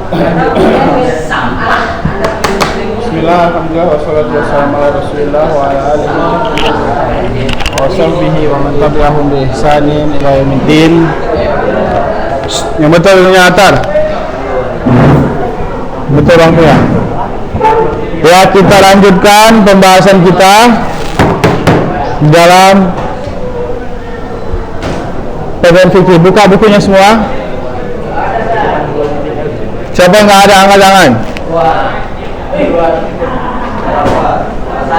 Bismillah, alhamdulillah, wassalatu wassalamu ala rasulillah wa ala alihi wa sahbihi wa man tabi'ahum bi ihsanin ila yaumiddin. Yang betul punya Atar. Betul Bang Pia. Ya, kita lanjutkan pembahasan kita dalam pelajaran fikih. Buka bukunya semua. Siapa yang nggak ada angkat tangan?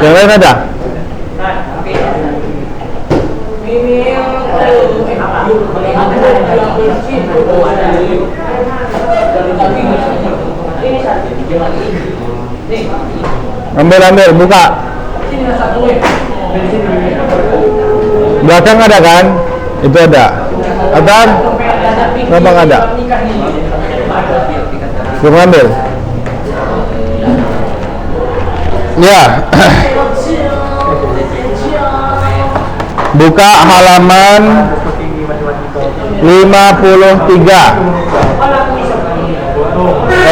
Yang lain ada? Ambil, buka. Belakang ada kan? Itu ada. Atar? Kenapa nggak ada? Belum ambil. Ya. Buka halaman 53.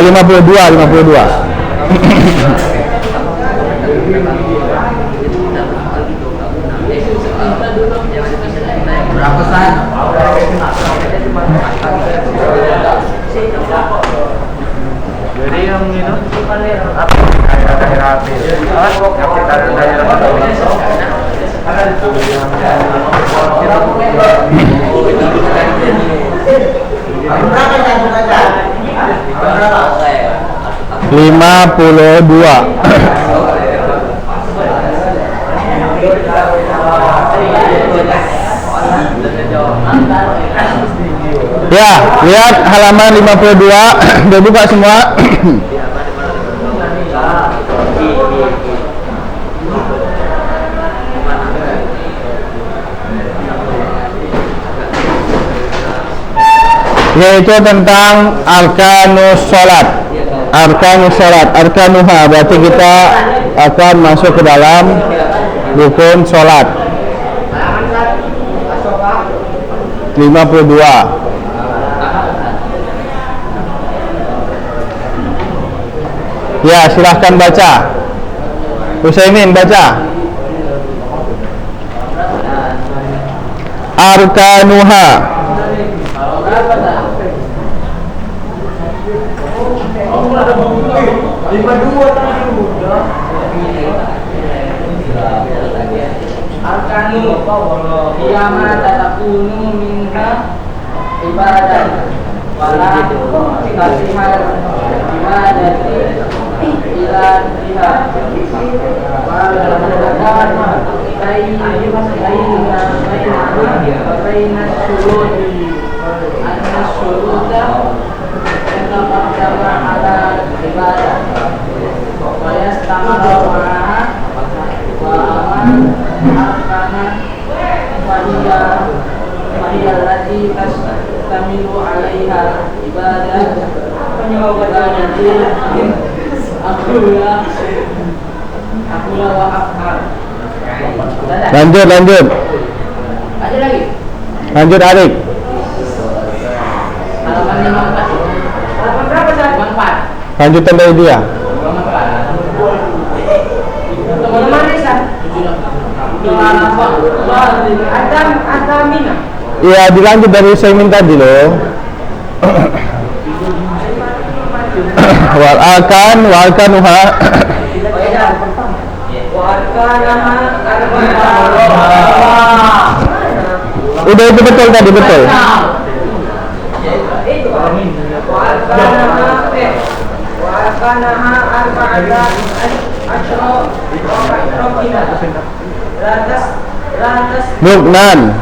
52. Berapa san? Jadi yang itu apa? Daerah api. Yang kita Ya, lihat halaman 52. Udah buka semua. Yaitu tentang arkanus sholat. Arkanuha, berarti kita akan masuk ke dalam rukun sholat. 52. Ya, silahkan baca. Utsaimin baca. Arkanuha. Arkanu qiyama tatakunu minha ibadah wala kasihar ibadati ila biha baina syurudi anna syuruda yataqaddama ala ibadah wa yastamara ma'aha wa aman arkana wahiyya allati tastamilu alaiha ibadah akula wa af'al. Lanjut. Ada lagi? Lanjut Arif. Halaman 54. Halaman berapa San? 54. Lanjutan dari dia. 54. Teman-teman San. Adamina. Iya, dilanjut dari Utsaimin tadi loh. Wal arkanuha. Udah itu betul tadi, betul. Ruknan.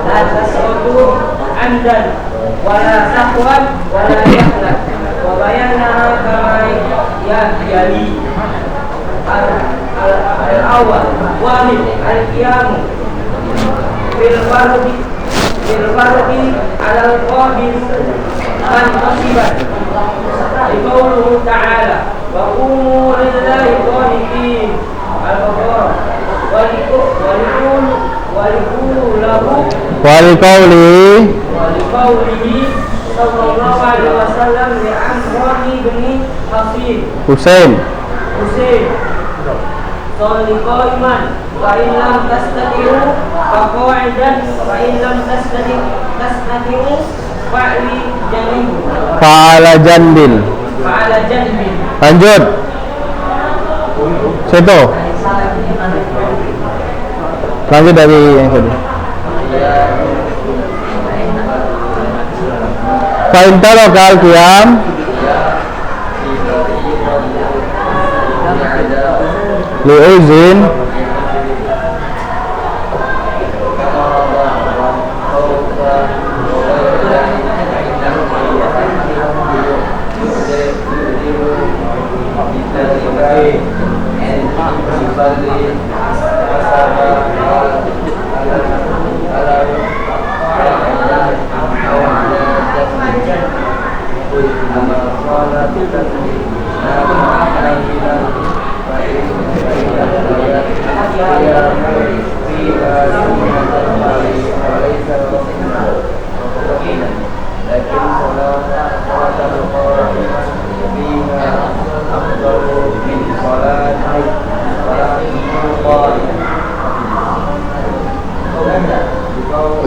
La tasawdu amdan wala sahwan wala yahlan wa bayanaha kama yali al-awwal wahid al-qiyamu bil fardi al-qabil kan qasiban liqawluhu ta'ala wa qumu lillahi qanitin al-baqarah wa liqulu lahu Waliqauli sallallahu alaihi wasallam li Amrani bin Hafid Husain. Sholli qaiman wa in lam tastati'u fa qa'idan wa in lam tastati'u fa'li janib. Fa'ala janbil. Lanjut. Situ. Lanjut dari yang tadi. Fa'intaro kal qiyam li'uzin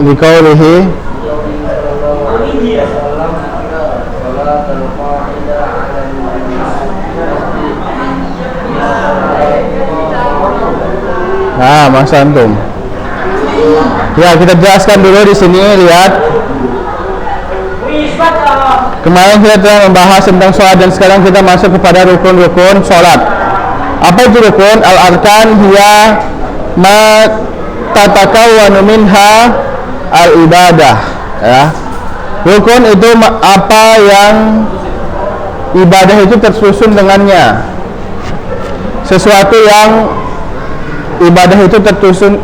liqaulihi Mas Antum. Ya, kita jelaskan dulu di sini. Lihat, kemarin kita telah membahas tentang sholat dan sekarang kita masuk kepada rukun-rukun sholat. Apa itu rukun? Al-arkan hiya ma tatakawwanu minha al-ibadah. Ya. Rukun itu apa yang ibadah itu tersusun dengannya. Sesuatu yang ibadah itu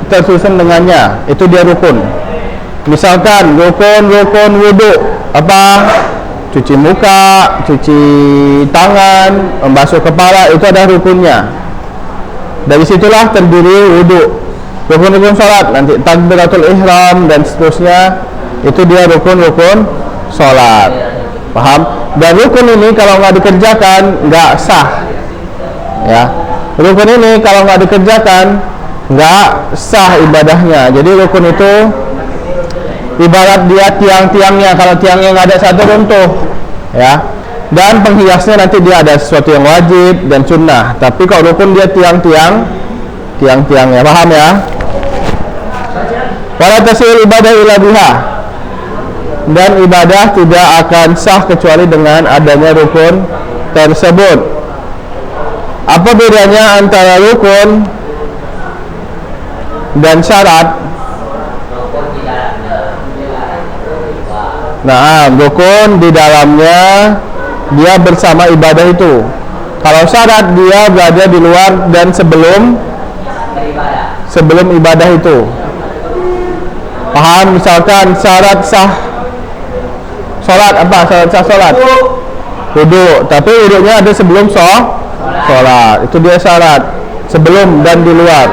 tersusun dengannya, itu dia rukun. Misalkan rukun wudu, apa? Cuci muka, cuci tangan, membasuh kepala, itu ada rukunnya. Dari situlah terdiri wudu. Rukun-rukun sholat, nanti takbiratul ihram dan seterusnya, itu dia rukun-rukun sholat. Paham? Dan rukun ini kalau nggak dikerjakan nggak sah. Ya, rukun ini kalau nggak dikerjakan nggak sah ibadahnya. Jadi rukun itu ibarat dia tiang-tiangnya. Kalau tiangnya nggak ada satu, runtuh. Ya. Dan penghiasnya nanti dia ada sesuatu yang wajib dan sunnah. Tapi kalau rukun dia tiang-tiangnya. Paham ya? Wala tasil ibadah illa biha. Dan ibadah tidak akan sah kecuali dengan adanya rukun tersebut. Apa bedanya antara rukun dan syarat? Nah, rukun di dalamnya dia bersama ibadah itu. Kalau syarat dia berada di luar dan sebelum ibadah itu. Paham? Misalkan syarat sah sholat, apa syarat sah sholat? Wudu. Tapi wudunya ada sebelum sholat. Itu dia syarat sebelum dan di luar.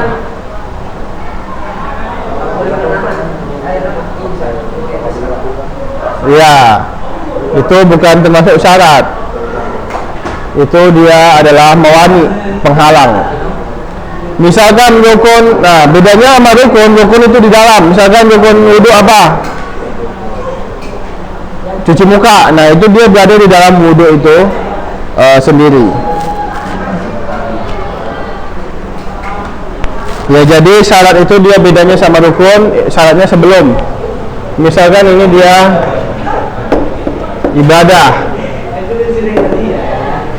Ya, itu bukan termasuk syarat. Itu dia adalah mawani, penghalang. Misalkan rukun, nah bedanya sama rukun itu di dalam. Misalkan rukun wudu apa? Cuci muka. Nah itu dia berada di dalam wudu itu sendiri. Ya, jadi syarat itu dia bedanya sama rukun, syaratnya sebelum. Misalkan ini dia ibadah,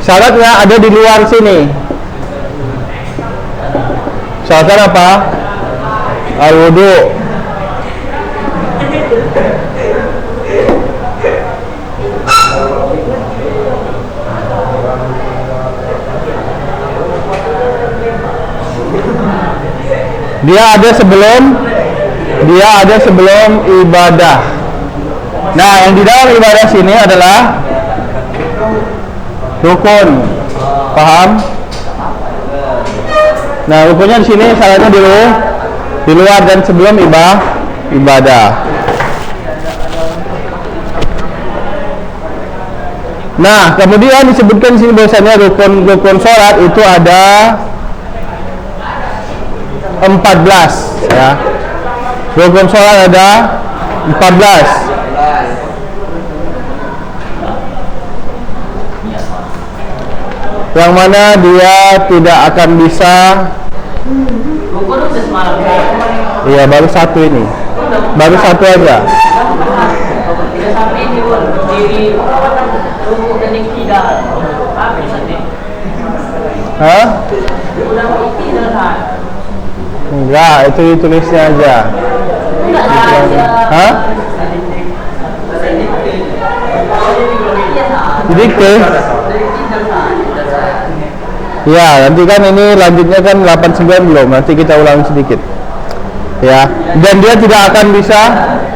syaratnya ada di luar sini. Misalkan apa? Al-wudu. Dia ada sebelum ibadah. Nah, yang di dalam ibadah sini adalah rukun. Paham? Nah, rukunnya di sini syaratnya di luar dan sebelum ibadah. Nah, kemudian disebutkan di sini bahwasanya rukun sholat itu ada 14 ya. Rukun sholat ada 14. Yang mana dia tidak akan bisa. Iya, baru satu ini. Baru satu aja. Hah? Enggak, itu ditulisnya aja. Hah? Didikte. Ya, nanti kan ini lanjutnya kan 89 belum. Nanti kita ulang sedikit. Ya, dan dia tidak akan bisa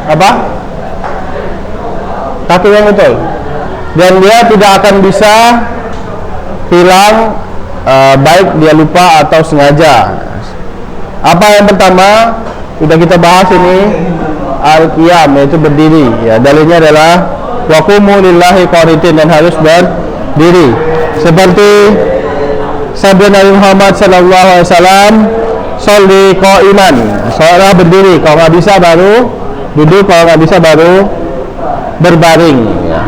apa? Satu yang betul. Dan dia tidak akan bisa hilang baik dia lupa atau sengaja. Apa yang pertama sudah kita bahas ini al-qiyam, yaitu berdiri. Ya, dalilnya adalah waqumu lillahi qanitin, dan harus berdiri. Seperti sabda Nabi Muhammad sallallahu alaihi wasallam, sholli qa'iman. Sholat berdiri, kalau nggak bisa baru duduk, kalau nggak bisa baru berbaring ya.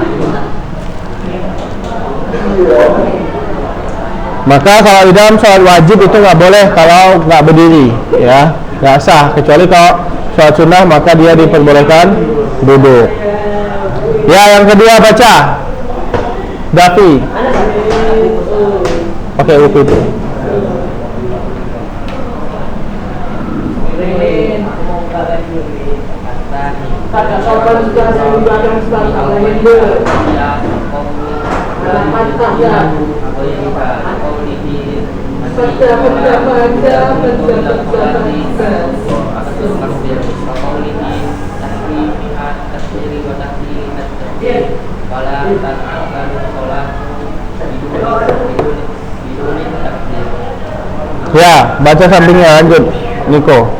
Maka kalau di dalam sholat wajib itu nggak boleh kalau nggak berdiri ya, nggak sah. Kecuali kalau sholat sunnah maka dia diperbolehkan duduk. Ya, yang kedua baca Dafi pakai buku itu. Ya, baca sampingnya, lanjut Niko.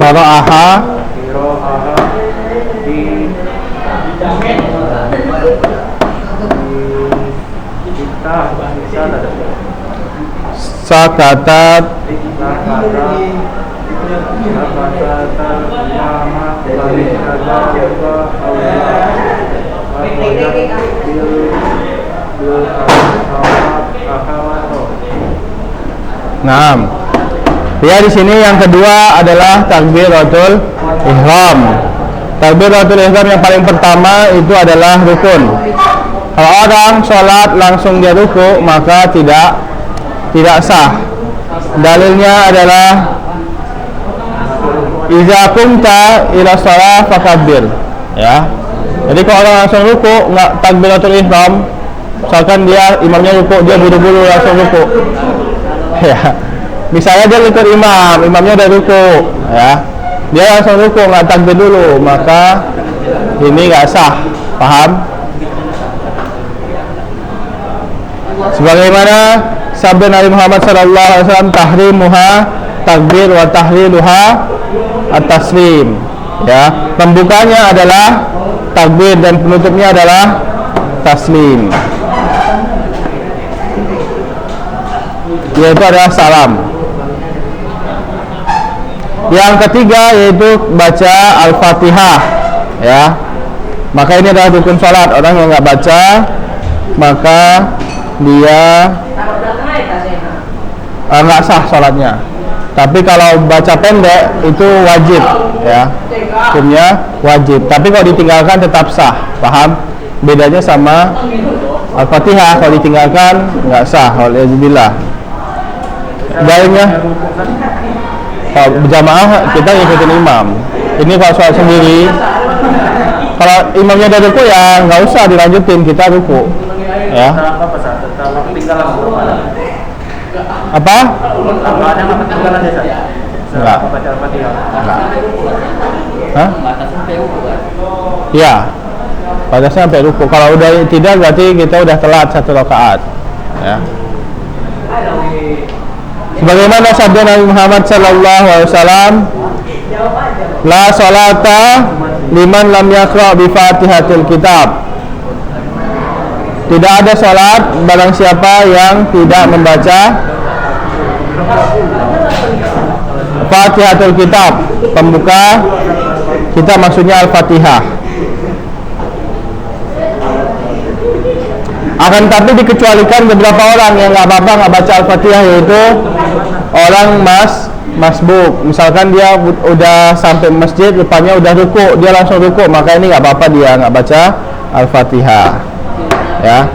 Qara'aha sakatat Naam. Ya, di sini yang kedua adalah takbiratul ihram. Takbiratul ihram yang paling pertama itu adalah rukun. Kalau orang sholat langsung dia ruku maka tidak sah. Dalilnya adalah iza qumta ila shalah fakabbir. Ya. Jadi kalau orang langsung ruku nggak takbiratul ihram, misalkan dia imamnya ruku, dia buru-buru langsung ruku. Ya. Misalnya dia ikut imamnya udah ruku, ya, dia langsung ruku nggak takbir dulu, maka ini nggak sah, paham? Sebagaimana sabda Nabi Muhammad SAW, tahrimuha takbir wa tahliluha at-taslim. Ya, pembukanya adalah takbir dan penutupnya adalah taslim, yaitu adalah salam. Yang ketiga yaitu baca Al-Fatihah, ya. Maka ini adalah rukun salat. Orang yang nggak baca, maka dia nggak sah salatnya. Tapi kalau baca pendek itu wajib, ya. Hukumnya wajib. Tapi kalau ditinggalkan tetap sah. Paham? Bedanya sama Al-Fatihah, kalau ditinggalkan nggak sah. Alhamdulillah. Dalilnya kalau berjamaah kita ngikutin imam. Ini kalau sholat sendiri, kalau imamnya udah ruku ya nggak usah dilanjutin, kita ruku, ya. Apa? Enggak. Hah? Iya. Batasnya sampai ruku. Kalau udah tidak berarti kita udah telat 1 rakaat, ya. Sebagaimana sabda Nabi Muhammad sallallahu alaihi wasallam, la salata liman lam yaqra bi Fatihatil Kitab. Tidak ada salat barang siapa yang tidak membaca Fatihatul Kitab. Pembuka kita maksudnya Al-Fatihah. Akan tapi dikecualikan beberapa orang yang nggak apa-apa nggak baca Al-Fatihah, yaitu orang masbuk. Misalkan dia udah sampai masjid, depannya udah ruku, dia langsung ruku, maka ini nggak apa-apa dia nggak baca Al-Fatihah, ya.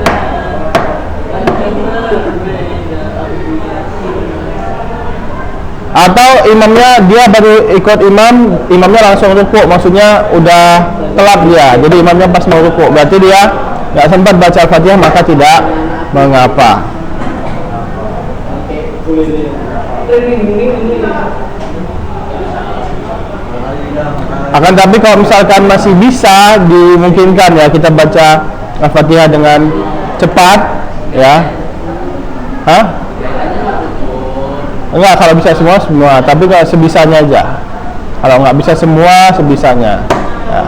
Atau imamnya dia baru ikut imamnya langsung ruku, maksudnya udah telat dia, jadi imamnya pas mau ruku, berarti dia nggak sempat baca Al-Fatihah, maka tidak mengapa. Akan tapi kalau misalkan masih bisa dimungkinkan, ya, kita baca Al-Fatihah dengan cepat, ya. Hah? Enggak, kalau bisa semua, tapi kalau sebisanya aja. Kalau nggak bisa semua, sebisanya, ya.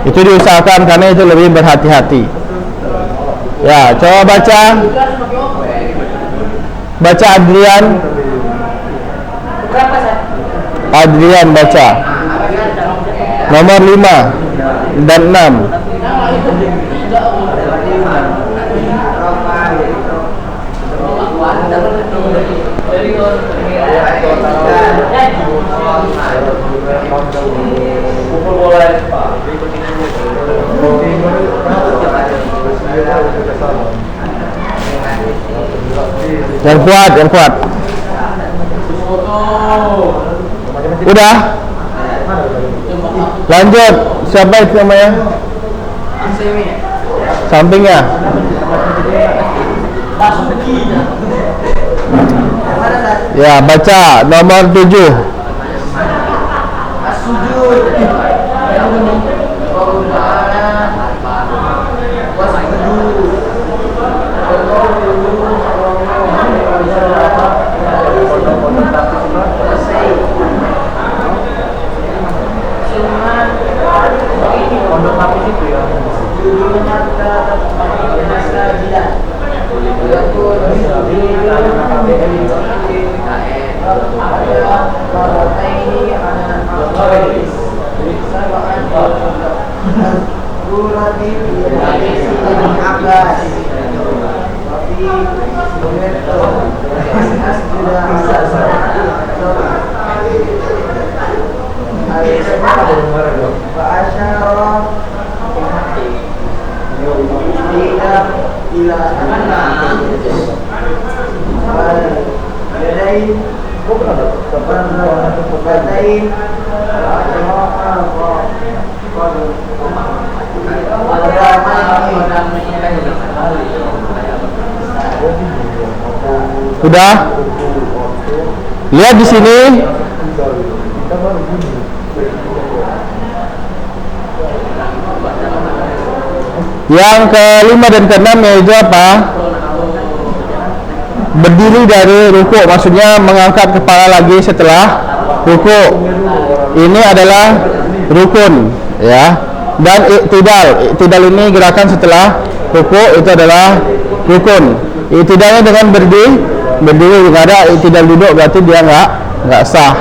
Itu diusahakan karena itu lebih berhati-hati. Ya, coba baca Adrian baca nomor 5 dan 6. Yang kuat. Udah. Lanjut. Siapa itu namanya? Sampingnya. Ya, baca nomor 7. Udah. Lihat di sini. Yang kelima dan keenam yaitu apa? Berdiri dari ruku, maksudnya mengangkat kepala lagi setelah ruku. Ini adalah rukun, ya. Dan iktidal ini gerakan setelah ruku, itu adalah rukun. Iktidalnya dengan berdiri nggak ada iktidal duduk, berarti dia nggak sah.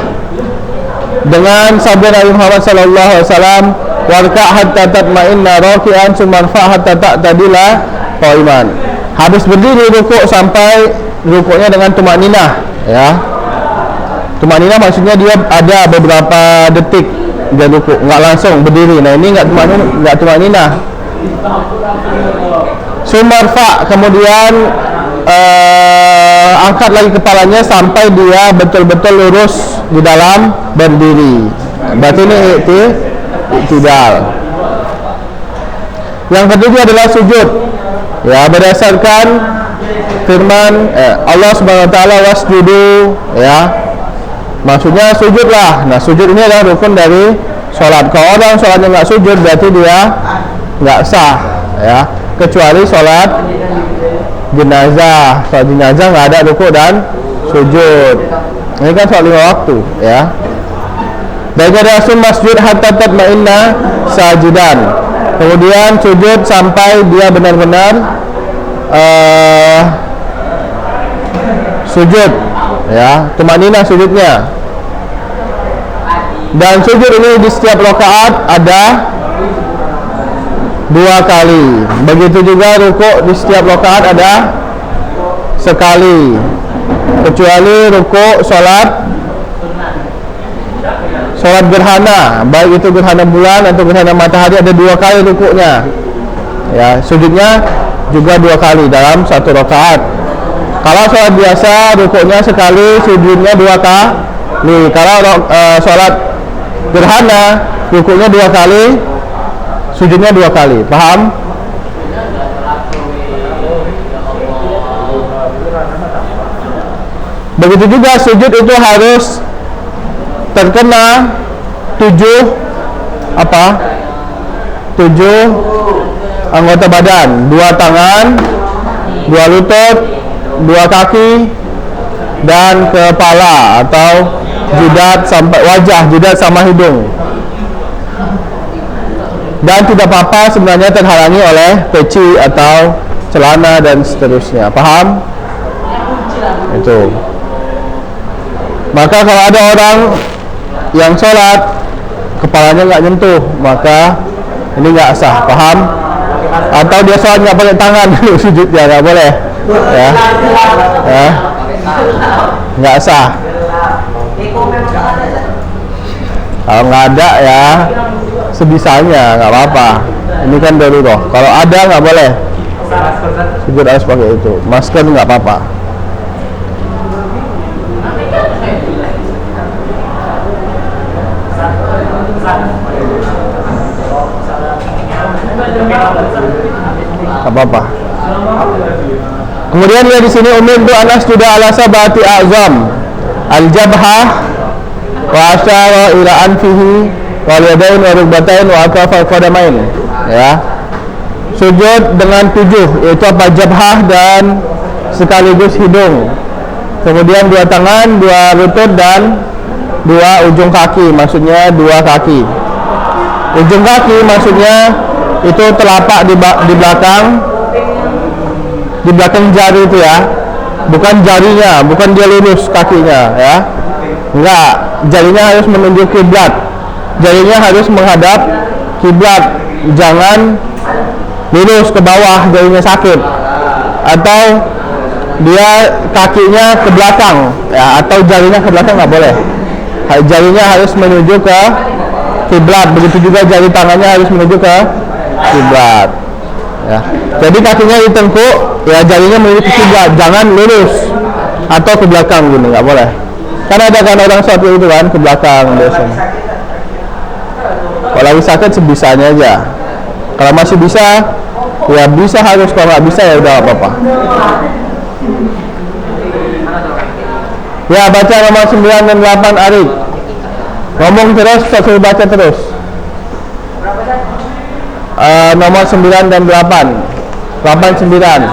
dengan sabda Nabi Muhammad sallallahu alaihi wasallam, warka' hatta tatma'inna raki'an sumarfa' hatta ta'tadila qa'iman. Habis berdiri rukuk sampai rukuknya dengan tumaninah, ya. Tumaninah maksudnya dia ada beberapa detik dia rukuk, enggak langsung berdiri. Nah, ini enggak tumaninah. Sumarfa, kemudian angkat lagi kepalanya sampai dia betul-betul lurus di dalam berdiri. Berarti ini iktidal. Yang ketiga adalah sujud. Ya, berdasarkan firman Allah Subhanahu wa taala, wasjudu, ya. Maksudnya sujudlah. Nah, sujud ini adalah rukun dari sholat. Kalau orang sholatnya nggak sujud, berarti dia nggak sah, ya. Kecuali sholat jenazah. Sholat jenazah nggak ada rukuk dan sujud. Ini kan sholat 5 waktu, ya. Dan ada masjid hatta tatma'inna sajidan. Kemudian sujud sampai dia benar-benar sujud, ya, tumaninah sujudnya. Dan sujud ini di setiap rakaat ada 2 kali. Begitu juga rukuk di setiap rakaat ada sekali. Kecuali rukuk sholat gerhana, baik itu gerhana bulan atau gerhana matahari, ada 2 kali rukuknya. Ya, sujudnya juga 2 kali dalam 1 rakaat. Kalau sholat biasa rukuknya sekali, sujudnya 2 kali. Kalau sholat gerhana rukuknya 2 kali, sujudnya 2 kali. Paham? Begitu juga sujud itu harus terkena 7 anggota badan, 2 tangan, 2 lutut, 2 kaki, dan kepala atau jidat sampai wajah, jidat sama hidung. Dan tidak apa-apa sebenarnya terhalangi oleh peci atau celana dan seterusnya. Paham? Itu. Maka kalau ada orang yang sholat kepalanya nggak nyentuh, maka ini nggak sah. Paham? Atau dia sholat nggak pakai tangan sujudnya, nggak boleh, ya, ya, nggak sah. Kalau nggak ada, ya sebisanya, nggak apa-apa. Ini kan darurat. Kalau ada nggak boleh sujud, harus pakai itu. Masker nggak apa-apa. Apa-apa. Kemudian dia di sini umirtu anas sudah ala sabati azam al-jabhah wa asyara ila anfihi wal yadain wa rukbatain wa akafal qadamain, ya. Sujud dengan 7, yaitu apa? Jabhah dan sekaligus hidung. Kemudian 2 tangan, 2 lutut dan 2 ujung kaki, maksudnya 2 kaki. Ujung kaki maksudnya itu telapak di belakang jari itu, ya. Bukan jarinya, bukan dia lurus kakinya, ya. Enggak, jarinya harus menuju kiblat. Jarinya harus menghadap kiblat, jangan lurus ke bawah, jarinya sakit. Atau dia kakinya ke belakang, ya, atau jarinya ke belakang nggak boleh. Jarinya harus menuju ke kiblat. Begitu juga jari tangannya harus menuju ke kiblat, ya. Jadi kakinya ditengkuk, ya, jarinya menuju ke kiblat, jangan lurus atau ke belakang gini, nggak boleh. Karena ada kan orang sholat itu kan ke belakang biasanya. Kalau lagi sakit sebisanya aja. Kalau masih bisa, ya bisa harus. Kalau nggak bisa, ya udah apa-apa. Ya, baca nomor 9 dan 8 Arif. Ngomong terus, saya baca terus. Nomor 9 dan 8. 8, 9. 8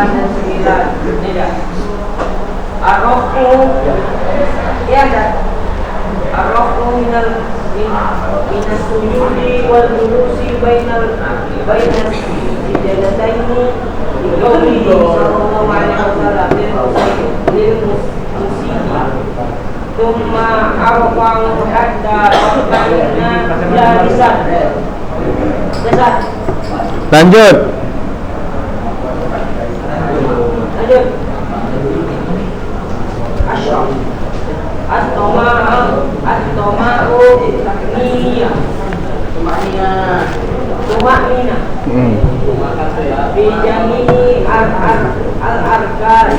dan 9. Tidak. Arrofu, ya, Arrofu minal minas sujudi wal julusi bainal sijadataini liqaulihi sallallahu alaihi wasallam lil musidi thumma arfa'u hatta ta'ina jalisan. Lanjut. Ashraf at-toma'u niyah tuma'nina fi jami'i al-arkan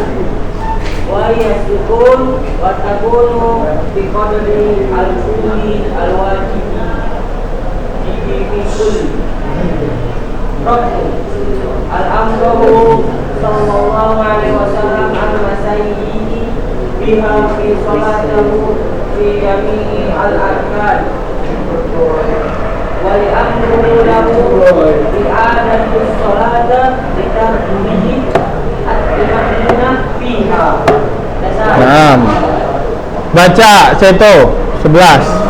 wa yasukun wa takunu bi qadri al-kulli al-wajibi fi kulli Rabbu al-amru sallallahu alaihi wasallam al-masayyihi biha fi salatahu fi jami'i al-arkan wa li-amru lahu bi'adatu salata litarbihi at-timanina fiha. Naam. Baca Seto 11.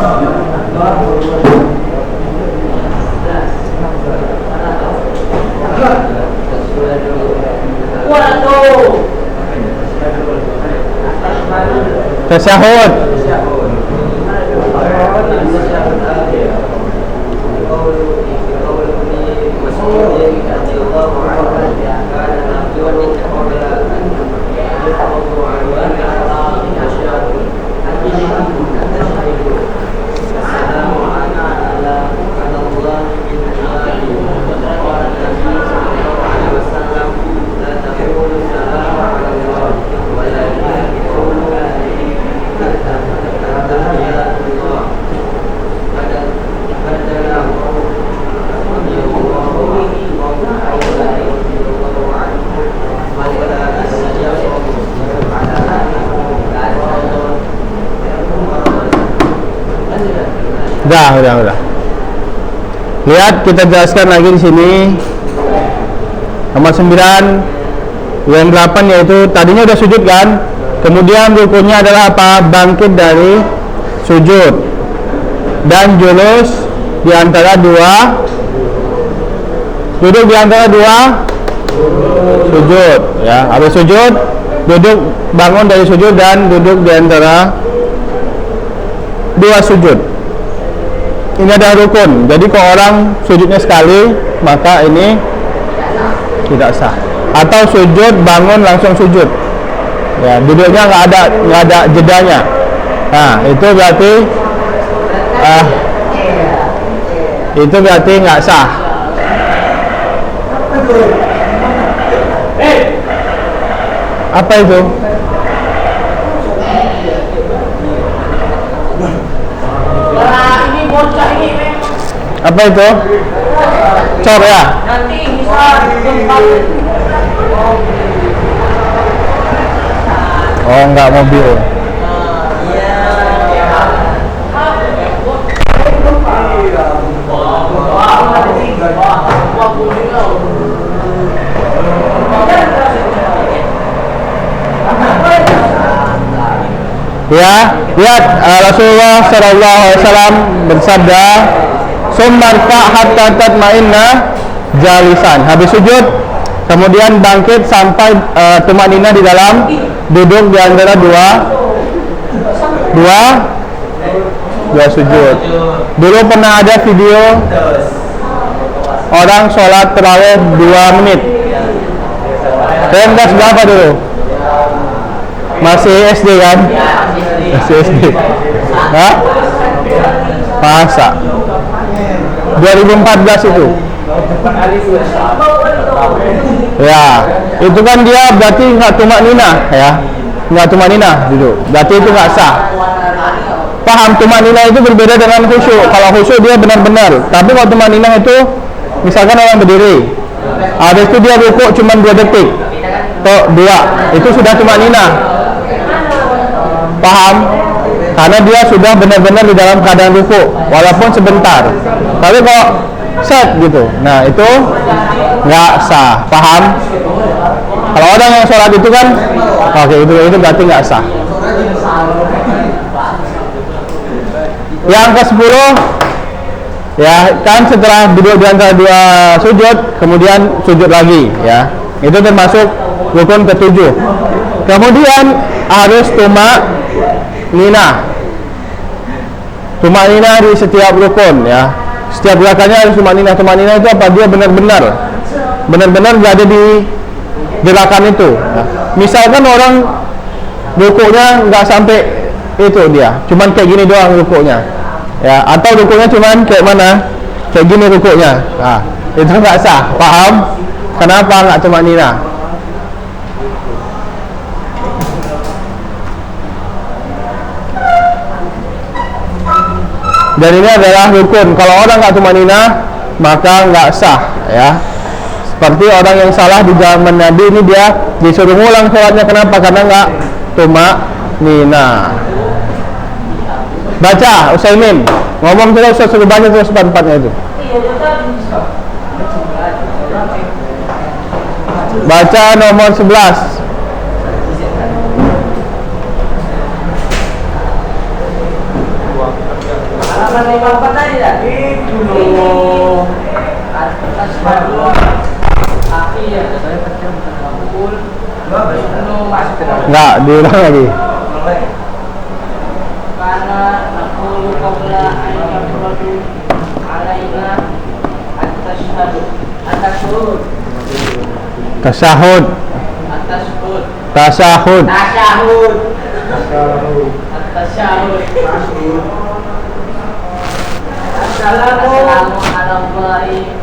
Tasyahud. Udah. Lihat, kita jelaskan lagi di sini. Nomor 9, yang 8 yaitu tadinya udah sujud kan? Kemudian rukunnya adalah apa? Bangkit dari sujud dan julus di antara dua, duduk di antara dua sujud. Ya, habis sujud, duduk, bangun dari sujud dan duduk di antara dua sujud. Ini ada rukun. Jadi kalau orang sujudnya sekali, maka ini tidak sah. Atau sujud bangun langsung sujud. Ya, duduknya nggak ada jedanya. Nah, itu berarti nggak sah. Apa itu? Apa itu? Cor ya? Nanti bisa Oh, enggak mobil. Ya, lihat Rasulullah sallallahu alaihi wasallam bersabda, "Summarfa hatta tatma'inna jalisan." Habis sujud, kemudian bangkit sampai tumanina di dalam duduk di antara dua sujud. Dulu pernah ada video orang sholat tarawih 2 menit. Kalian kelas berapa dulu? Masih SD kan? Masih SD. Hah? Masa? 2014 itu. Ya, itu kan dia berarti nggak tumak nina, ya, nggak tumak nina dulu. Berarti itu nggak sah. Paham, tumak nina itu berbeda dengan khusyuk. Kalau khusyuk dia benar-benar. Tapi kalau tumak nina itu, misalkan orang berdiri, habis itu dia rukuk cuma 2 detik, atau 2, itu sudah tumak nina. Paham? Karena dia sudah benar-benar di dalam keadaan rukuk, walaupun sebentar. Tapi kalau set gitu, nah itu nggak sah. Paham? Kalau orang yang sholat itu kan, oke, itu berarti nggak sah. Yang ke-10 ya, kan setelah duduk di antara dua sujud kemudian sujud lagi ya. Itu termasuk rukun ke-7. Kemudian harus tumak nina di setiap rukun ya. Setiap gerakannya harus tumak nina. Tumak nina itu apa? Dia benar-benar berada di gerakan itu ya. Misalkan orang rukuknya nggak sampai itu, dia cuman kayak gini doang rukuknya ya, atau rukuknya cuman kayak mana, kayak gini rukuknya, nah itu nggak sah. Paham kenapa nggak tumak nina? Dan ini adalah rukun. Kalau orang nggak tumak nina maka nggak sah ya. Seperti orang yang salah di zaman Nabi ini, dia disuruh ngulang sholatnya. Kenapa? Karena nggak tumak nina. Baca Utsaimin, ngomong terus, suruh baca terus empat-empatnya itu. Baca nomor 11. Halaman 54 tadi dah. Itu loh. Enggak, diulang lagi. Karena naqulu qabla an yafradu alaina at-tashhadu at-tashhud Tasyahud. at-tashhud Tasyahud. tashahud at-tashahud Assalamu alaihi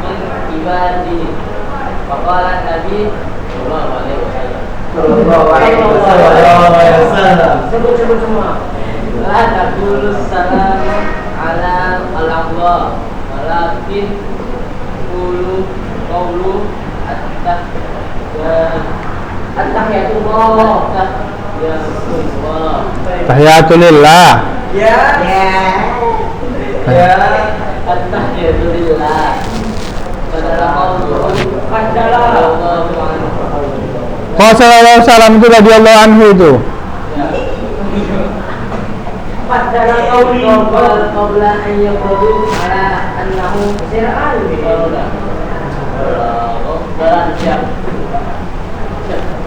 min ibadi. Faqala Nabi sallallahu alaihi wasallam. Sebut semua. La taqulu salam ala Allah walakin qulu at-tahiyatullah. Tahiyatulillah. Ya. At-tahiyatulillah. Kalau sallallahu alaihi wasallam itu radhiyallahu anhu itu. Padahal qabla an yaqulu ala annahu sir'an.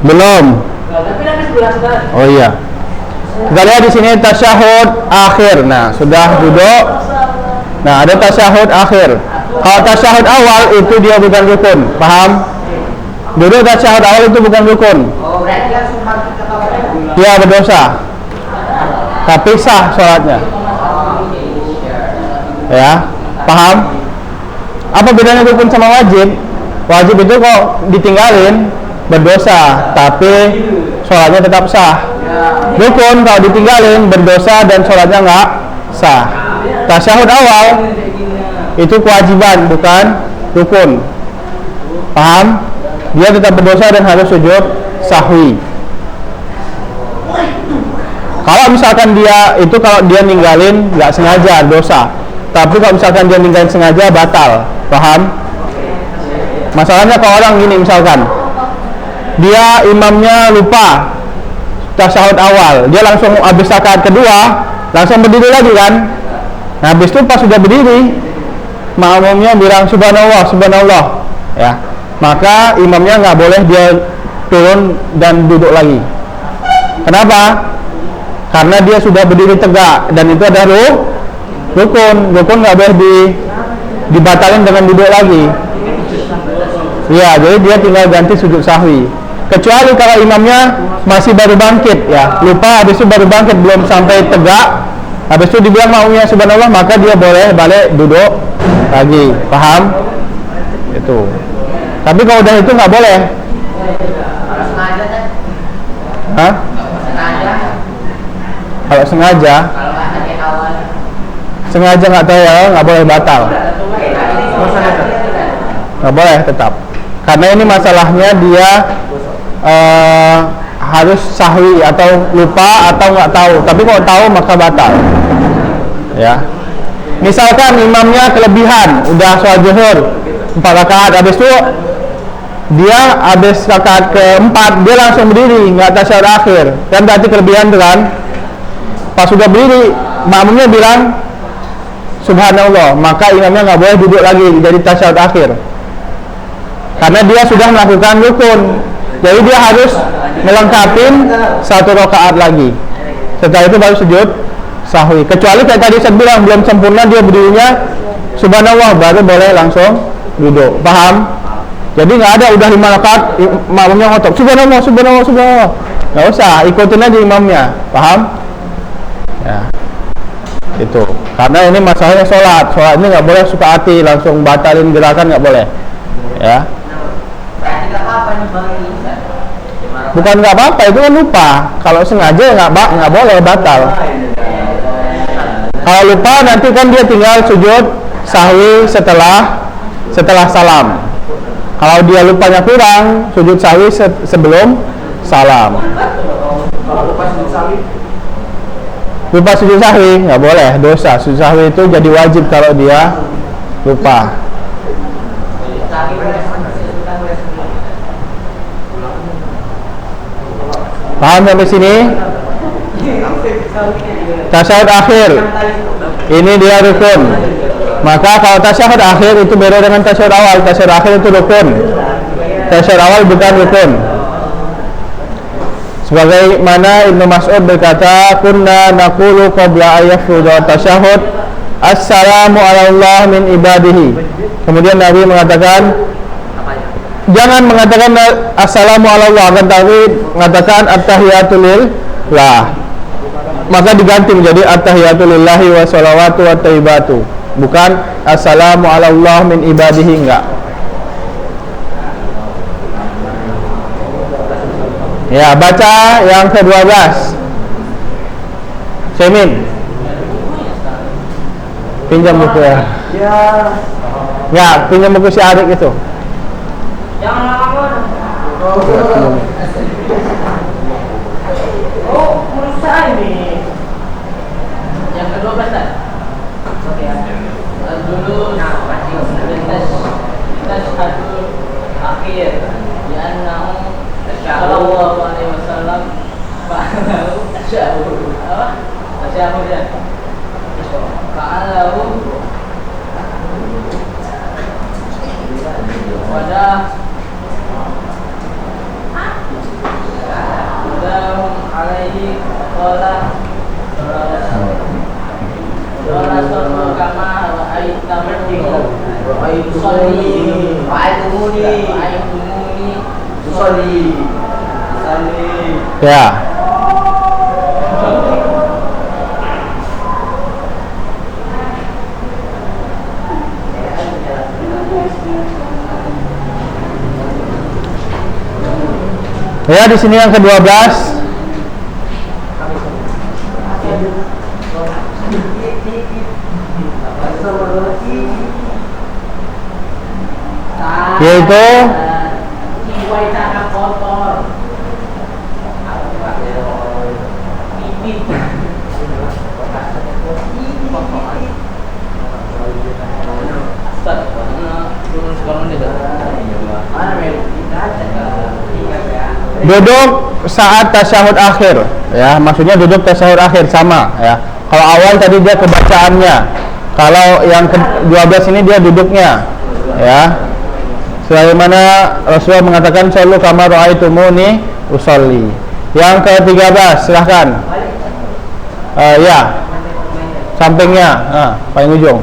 Belum. Tapi lagi 11 kan. Oh iya. Kita lihat di sini tasyahud akhir. Nah, sudah duduk. Nah, ada tasyahud akhir. Kalau tasyahud awal itu dia bukan rukun. Paham? Duduk tasyahud awal itu bukan rukun. Oh, berarti kan sunnah kita tahu. Dia berdosa. Tapi sah sholatnya. Ya, paham? Apa bedanya rukun sama wajib? Wajib itu kok ditinggalin berdosa, tapi sholatnya tetap sah. Rukun kalau ditinggalin berdosa dan sholatnya nggak sah. Tasyahud awal itu kewajiban, bukan rukun. Paham? Dia tetap berdosa dan harus sujud sahwi. Kalau misalkan dia itu, kalau dia ninggalin nggak sengaja dosa, tapi kalau misalkan dia ninggalin sengaja batal. Paham? Masalahnya kalau orang gini, misalkan dia imamnya lupa tasyahud awal, dia langsung habis rakaat kedua langsung berdiri lagi kan. Nah, habis itu pas sudah berdiri makmumnya bilang subhanallah, subhanallah ya, maka imamnya nggak boleh dia turun dan duduk lagi. Kenapa? Karena dia sudah berdiri tegak dan itu ada rukun nggak boleh dibatalin dengan duduk lagi. Ya, jadi dia tinggal ganti sujud sahwi. Kecuali kalau imamnya masih baru bangkit ya, lupa, habis itu baru bangkit belum sampai tegak, habis itu dibilang makmumnya subhanallah, maka dia boleh balik duduk lagi. Paham? Itu. Tapi kalau udah itu nggak boleh. Kalau sengaja kan? Hah? Sengaja. Kalau sengaja? Kalau nggak dari awal. Sengaja nggak tahu ya, nggak boleh batal. Nggak boleh tetap. Karena ini masalahnya dia harus sahwi atau lupa atau nggak tahu. Tapi kalau tahu maka batal. Ya. Misalkan imamnya kelebihan, udah sholat zuhur 4 rakaat, habis itu dia habis rakaat keempat dia langsung berdiri, nggak tasyahud akhir, kan berarti kelebihan tuh kan. Pas sudah berdiri makmumnya bilang subhanallah, maka imamnya nggak boleh duduk lagi jadi tasyahud akhir, karena dia sudah melakukan rukun. Jadi dia harus melengkapin 1 rakaat lagi. Setelah itu baru sujud sahwi. Kecuali kayak tadi saya bilang belum sempurna dia berdirinya subhanallah, baru boleh langsung duduk. Paham? Jadi nggak ada udah 5 rakaat makmumnya ngotot subhanallah subhanallah subhanallah, nggak usah, ikutin aja imamnya. Paham? Ya, itu karena ini masalahnya sholat ini nggak boleh suka hati langsung batalin gerakan, nggak boleh ya. Bukan nggak apa-apa, itu kan lupa. Kalau sengaja nggak boleh, batal. Kalau lupa nanti kan dia tinggal sujud sahwi setelah salam. Kalau dia lupanya kurang, sujud sahwi sebelum salam. Lupa sujud sahwi nggak boleh, dosa. Sujud sahwi itu jadi wajib kalau dia lupa. Paham sampai sini? Tasyahud akhir ini dia rukun. Maka kalau tasyahud akhir itu beda dengan tasyahud awal. Tasyahud akhir itu rukun, tasyahud awal bukan rukun. Sebagaimana Ibnu Mas'ud berkata, kunna naqulu qabla ayyafudha tasyahud assalamu ala Allah min ibadihi. Kemudian Nabi mengatakan, jangan mengatakan assalamu ala Allah, akan tapi mengatakan at-tahiyatu lillah. Maka diganti menjadi at-tahiyatu lillahi wa sholawatu wa thayyibatu, bukan assalamu ala Allah min ibadihi, enggak. Ya, baca yang ke-12. Semin, pinjam buku ya. Ya, pinjam buku si Arik itu. Jangan lama-lama. Menurut saya ini yang ke-12 kan? Oke ya. Dulu tes hadul akhir di annahu sallallahu alaihi wasallam fa'alahu tasyahud ya. Fa'alahu pada alaihi qala sallallahu kama Ya. Ya, di sini yang ke-12. Yaitu duduk saat tasyahud akhir, ya, maksudnya duduk tasyahud akhir sama, ya. Kalau awal tadi dia kebacaannya, kalau yang ke-12 ini dia duduknya, ya. Sebagaimana Rasulullah mengatakan sallu kama ra'aitumuni usolli. Yang ke-13 silahkan. Ya, sampingnya, paling ujung.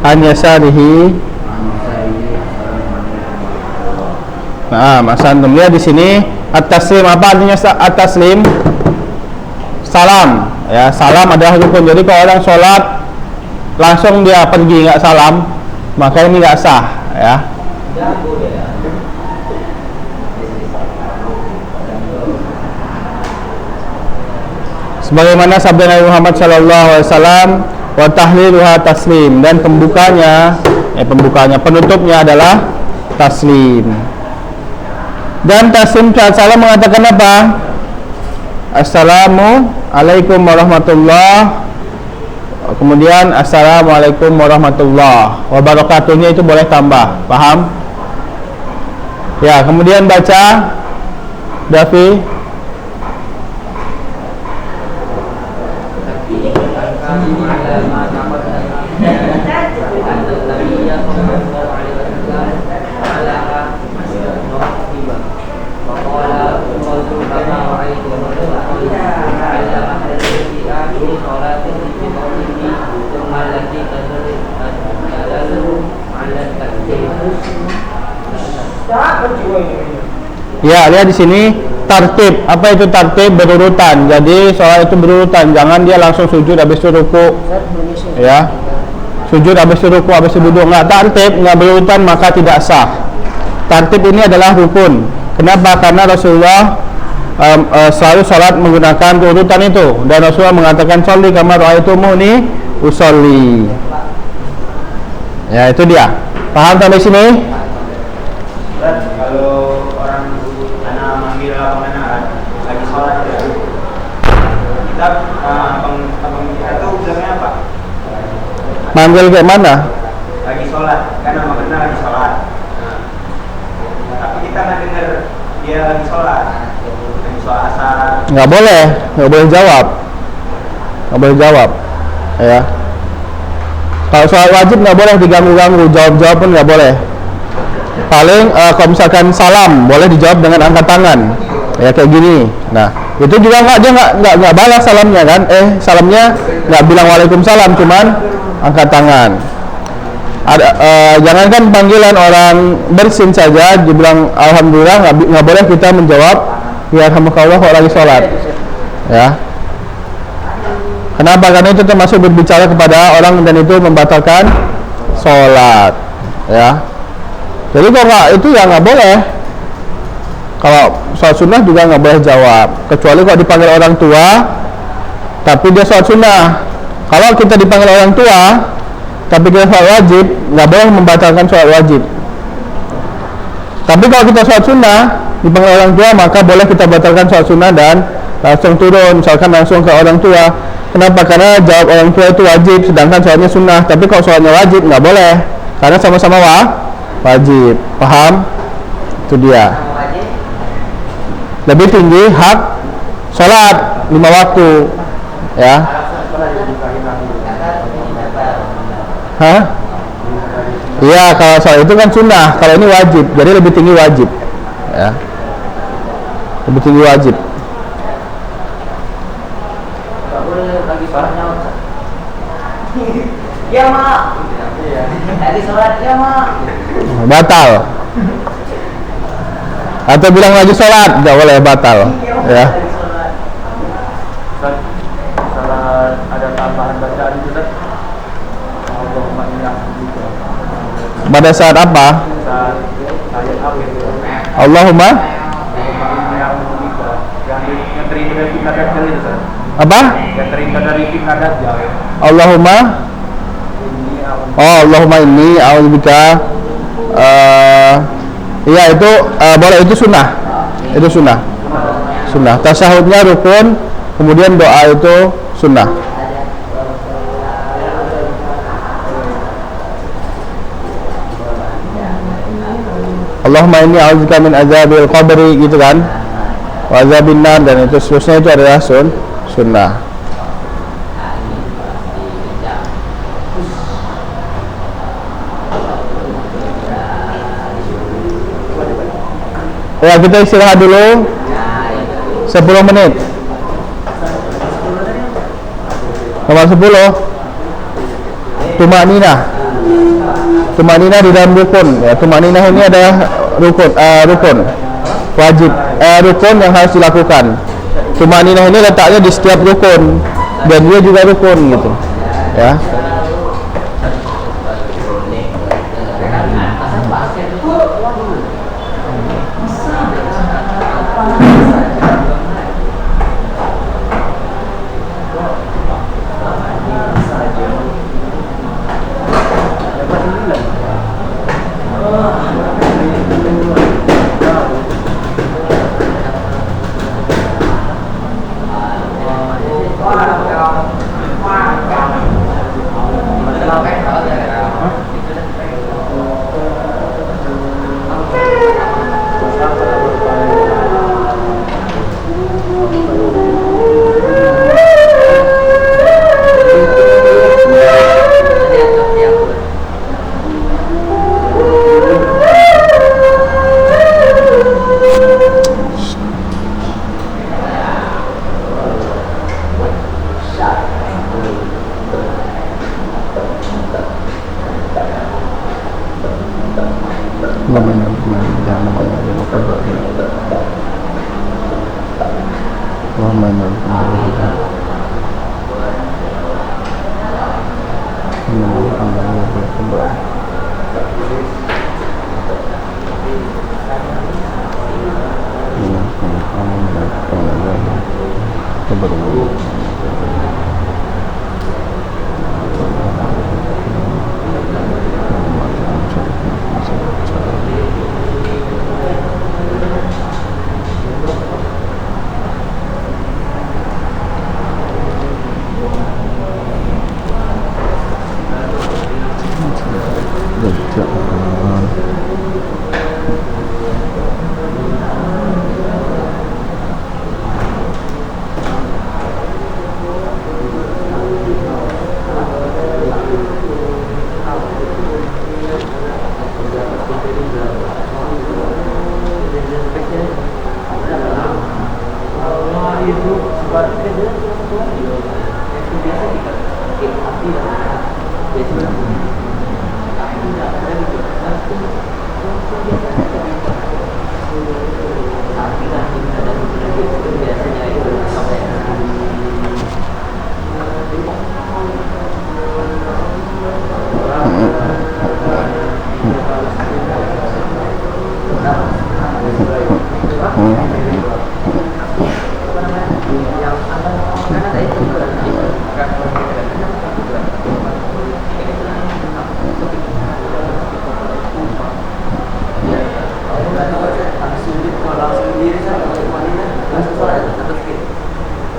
An yasarihi. Nah, Mas Antum lihat di sini at-taslim, apa artinya at-taslim? Salam, ya. Salam adalah rukun. Jadi kalau orang sholat langsung dia pergi nggak salam, maka ini nggak sah, ya. sebagaimana sabda Nabi Muhammad sallallahu alaihi wasallam, wa tahliluha taslim, dan penutupnya adalah taslim. Dan taslim saat salam mengatakan apa? Assalamu alaikum warahmatullah. Kemudian assalamualaikum warahmatullah wabarakatuhnya itu boleh tambah, paham? Ya, kemudian baca Davi. Ya, lihat di sini tartib. Apa itu tartib? Berurutan. Jadi sholat itu berurutan. Jangan dia langsung sujud habis itu ruku. Ya. Sujud habis itu ruku, habis itu duduk. Enggak tartib, enggak berurutan maka tidak sah. Tartib ini adalah rukun. Kenapa? Karena Rasulullah selalu sholat menggunakan urutan itu, dan Rasulullah mengatakan sholli kama ra'aitumuni usolli. Ya, itu dia. Paham sampai sini? Kalau orang anak manggil abang lagi sholat ya, kita abang itu bilangnya apa? Manggil kayak mana? Lagi sholat, karena abang kenal lagi sholat. Tapi kita nggak dengar dia lagi sholat asar. Nggak boleh jawab. Nggak boleh jawab. Ya. Kalau sholat wajib nggak boleh diganggu-ganggu, jawab pun nggak boleh. Paling kalau misalkan salam boleh dijawab dengan angkat tangan, ya kayak gini. Nah, itu juga dia nggak balas salamnya kan? Salamnya nggak bilang waalaikumsalam, cuman angkat tangan. Jangankan panggilan orang bersin saja dibilang alhamdulillah, nggak boleh kita menjawab ya alhamdulillah kalau lagi sholat. Ya. Kenapa? Karena itu termasuk berbicara kepada orang dan itu membatalkan sholat. Ya. Jadi kalau nggak itu ya nggak boleh. Kalau sholat sunnah juga nggak boleh jawab, kecuali kalau dipanggil orang tua, tapi dia sholat sunnah. Kalau kita dipanggil orang tua, tapi kita sholat wajib, nggak boleh membatalkan sholat wajib. Tapi kalau kita sholat sunnah, dipanggil orang tua, maka boleh kita batalkan sholat sunnah dan langsung turun, misalkan langsung ke orang tua. Kenapa? Karena jawab orang tua itu wajib, sedangkan sholatnya sunnah. Tapi kalau sholatnya wajib nggak boleh, karena sama-sama wajib. Paham? Itu dia. Lebih tinggi hak sholat 5 waktu. Ya. Hah? Iya, kalau sholat itu kan sunnah, kalau ini wajib. Jadi lebih tinggi wajib. Ya. Lebih tinggi wajib. Ya mak. Tadi sholat ya mak. Batal. Atau bilang lagi sholat, nggak boleh, batal. Ya. Salah ada tambahan bacaan itu kan? Pada saat apa? Saat ayat akhir. Allahumma yang terindah dari pikadat itu kan? apa? Yang terindah dari pikadat ya. Allahumma Allahumma inni a'udzubika. Iya itu boleh, itu sunnah. Itu sunnah. Sunnah. Tasyahudnya rukun, kemudian doa itu sunnah. Allahumma inni a'udzubika min azabil qabri gitu kan. Wa azabin nar, dan itu seterusnya itu adalah sunnah. Ya, kita istirahat dulu 10 menit. Nomor 10 Tumanina di dalam rukun. Ya, tumanina ini adalah rukun wajib, rukun yang harus dilakukan. Tumanina ini letaknya di setiap rukun, dan dia juga rukun gitu. Ya.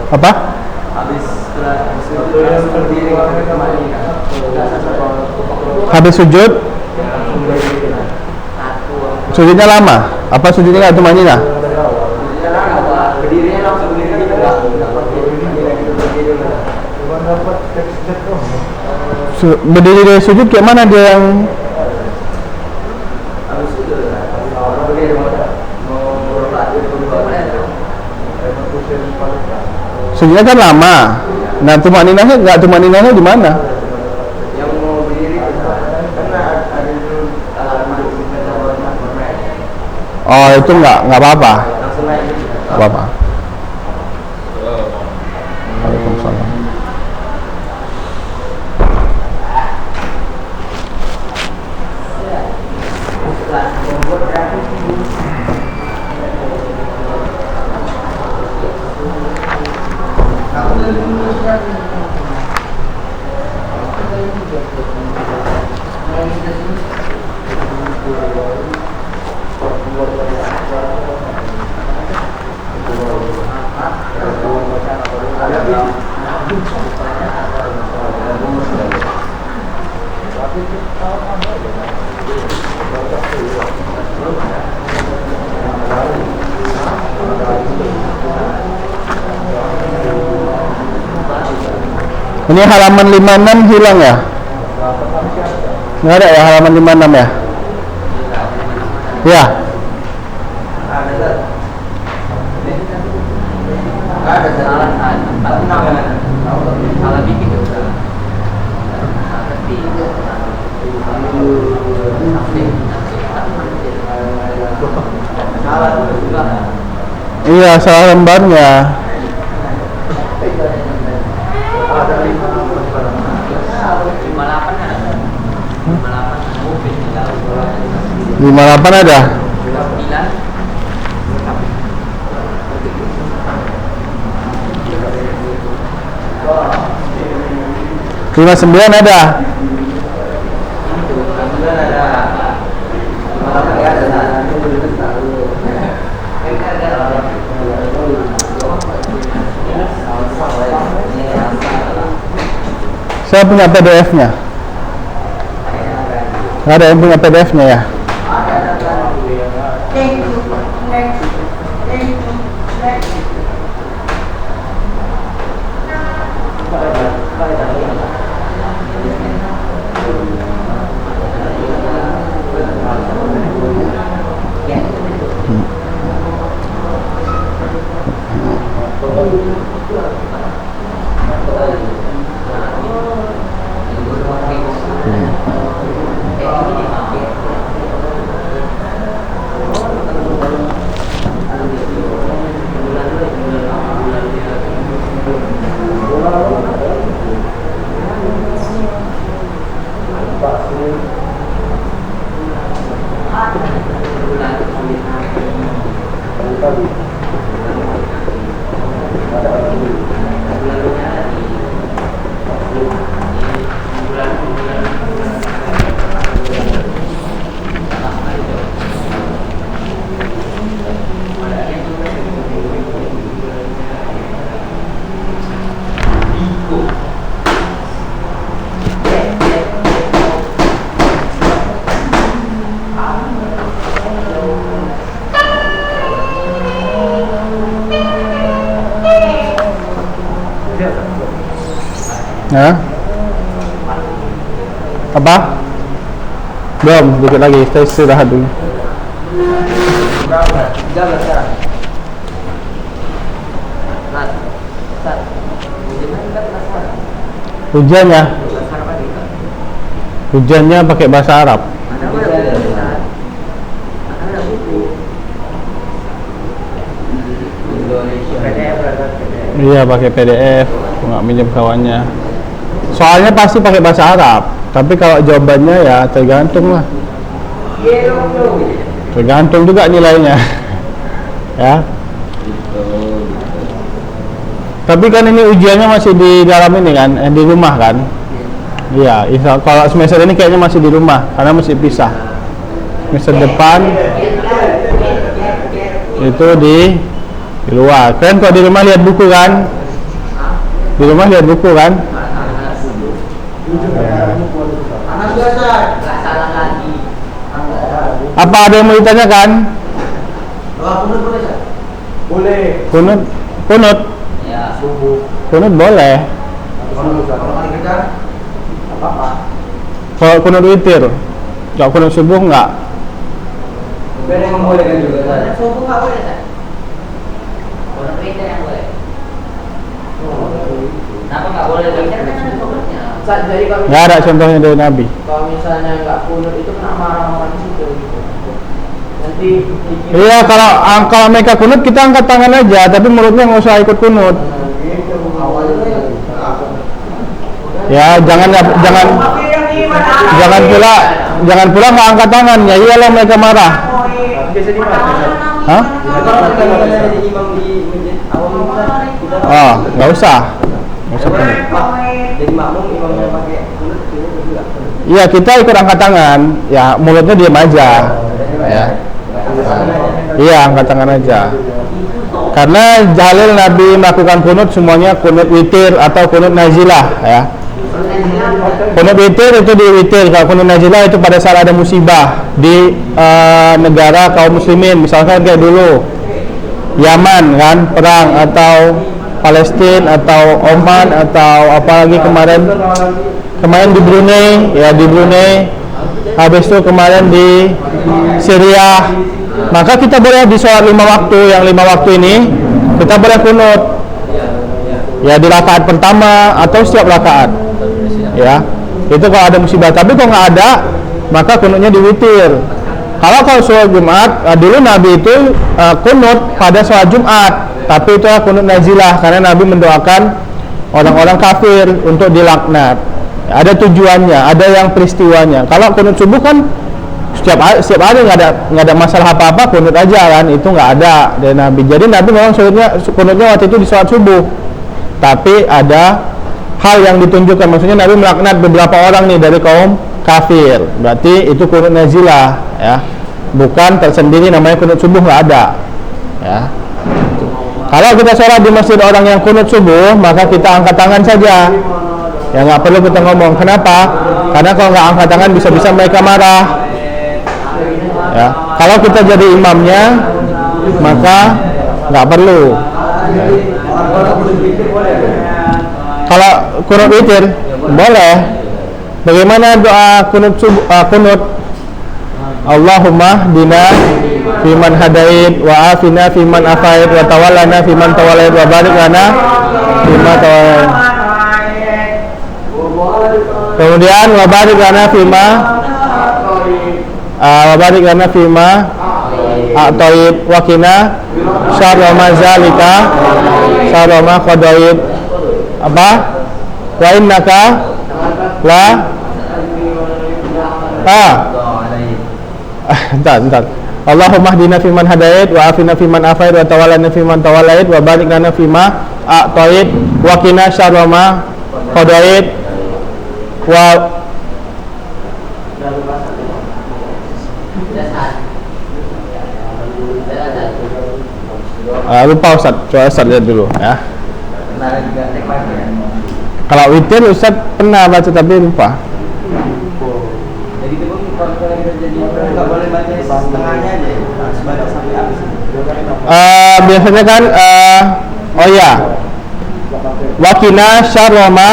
Apa? Habis sujud? Sujudnya lama? Apa sujudnya nggak tumanina? Berdiri dari sujud kayak mana dia yang sujudnya kan lama. Nah, tumaninahnya nggak, tumaninahnya di mana? Yang mau berdiri karena ada Oh, itu nggak apa-apa. langsung naik. Nggak apa-apa. Waalaikumsalam. Ini halaman 56 hilang ya? Nggak ada ya halaman 56 ya? Ya. Iya, salah lembarnya. Lima 58 ada. 59 ada. Saya punya PDF-nya. Nggak ada yang punya PDF-nya ya? Hah? Apa? Belum, dikit lagi, kita istirahat dulu. Hujannya pakai bahasa Arab. Iya, pakai PDF, nggak minjem kawannya. Soalnya pasti pakai bahasa Arab, tapi kalau jawabannya ya tergantung lah. Tergantung juga nilainya. Ya. Tapi kan ini ujiannya masih di dalam ini kan, di rumah kan? Iya, kalau semester ini kayaknya masih di rumah karena masih pisah. Semester depan itu di luar. Kalian kalau di rumah lihat buku kan? Di rumah lihat buku kan? Apa ada yang mau ditanyakan? Boleh. Kunut Ya, subuh. Kunut boleh. Kalau hari kerja apa-apa. Kalau kunut witir, kalau kunut subuh enggak. Beda yang boleh kan juga. Subuh nggak boleh, Ustaz? Kunut witir yang boleh. Kenapa nggak boleh? Witir kan ada contohnya. Jadi kalau Enggak ada contohnya dari Nabi. kalau misalnya nggak kunut itu kena marah-marah di situ gitu. Nanti Iya, kalau mereka kunut kita angkat tangan aja, tapi mulutnya nggak usah ikut kunut. Ya, jangan pula nggak angkat tangan. Ya iyalah mereka marah. biasa di mana? Hah? Kalau kita jadi imam di masjid awam Oh, nggak usah. Nggak usah kunut. jadi makmum imamnya pakai kunut itu juga. Iya, kita ikut angkat tangan. Ya, mulutnya diam aja. Ya. Iya, angkat tangan aja. Karena dalil Nabi melakukan kunut semuanya kunut witir atau kunut nazilah, ya. Kunut witir itu di witir. Kalau kunut nazilah itu pada saat ada musibah di negara kaum muslimin, misalkan kayak dulu Yaman kan, perang, atau Palestina atau Oman atau apalagi kemarin di Brunei, ya di Brunei. Habis itu kemarin di Syria. Maka kita boleh di sholat 5 waktu, yang 5 waktu ini kita boleh kunut. Ya di rakaat pertama atau setiap rakaat. Ya. Itu kalau ada musibah. Tapi kalau nggak ada, maka kunutnya di witir. Kalau sholat Jumat, dulu Nabi itu kunut pada sholat Jumat. Tapi itu kunut nazilah karena Nabi mendoakan orang-orang kafir untuk dilaknat. Ada tujuannya, ada yang peristiwanya. Kalau kunut subuh kan setiap hari nggak ada masalah apa-apa, kunut aja kan, itu nggak ada dari Nabi. Jadi Nabi memang kunutnya waktu itu di sholat subuh. Tapi ada hal yang ditunjukkan, maksudnya Nabi melaknat beberapa orang nih dari kaum kafir. Berarti itu kunut nazilah, ya. Bukan tersendiri namanya kunut subuh, nggak ada. Ya. Kalau kita sholat di masjid orang yang kunut subuh, maka kita angkat tangan saja. Ya nggak perlu kita ngomong. Kenapa? Karena kalau nggak angkat tangan bisa-bisa mereka marah. Ya, kalau kita jadi imamnya, maka nggak perlu. Kalau kunut witir boleh. Bagaimana doa kunut Allahumma hdina fiman hadait wa afina fiman afait wa tawallana fiman tawallait wa barik lana fima tawallait. Kemudian wa barik lana fima a'tait wa qina syarra ma zalika syarra ma qadait. Apa? Wa innaka la entar. Allahumma hdina fiman hadait wa afina fiman afait wa tawallana fiman tawallait wa barik lana fima a'tait wa qina syarra ma qadait wa lupa Ustaz, coba Ustaz lihat dulu ya. Kalau witir Ustaz pernah baca tapi lupa. Jadi itu pun kalau kita jadi nggak boleh baca setengahnya aja, harus baca sampai habis. Biasanya kan oh ya, wakina syarra ma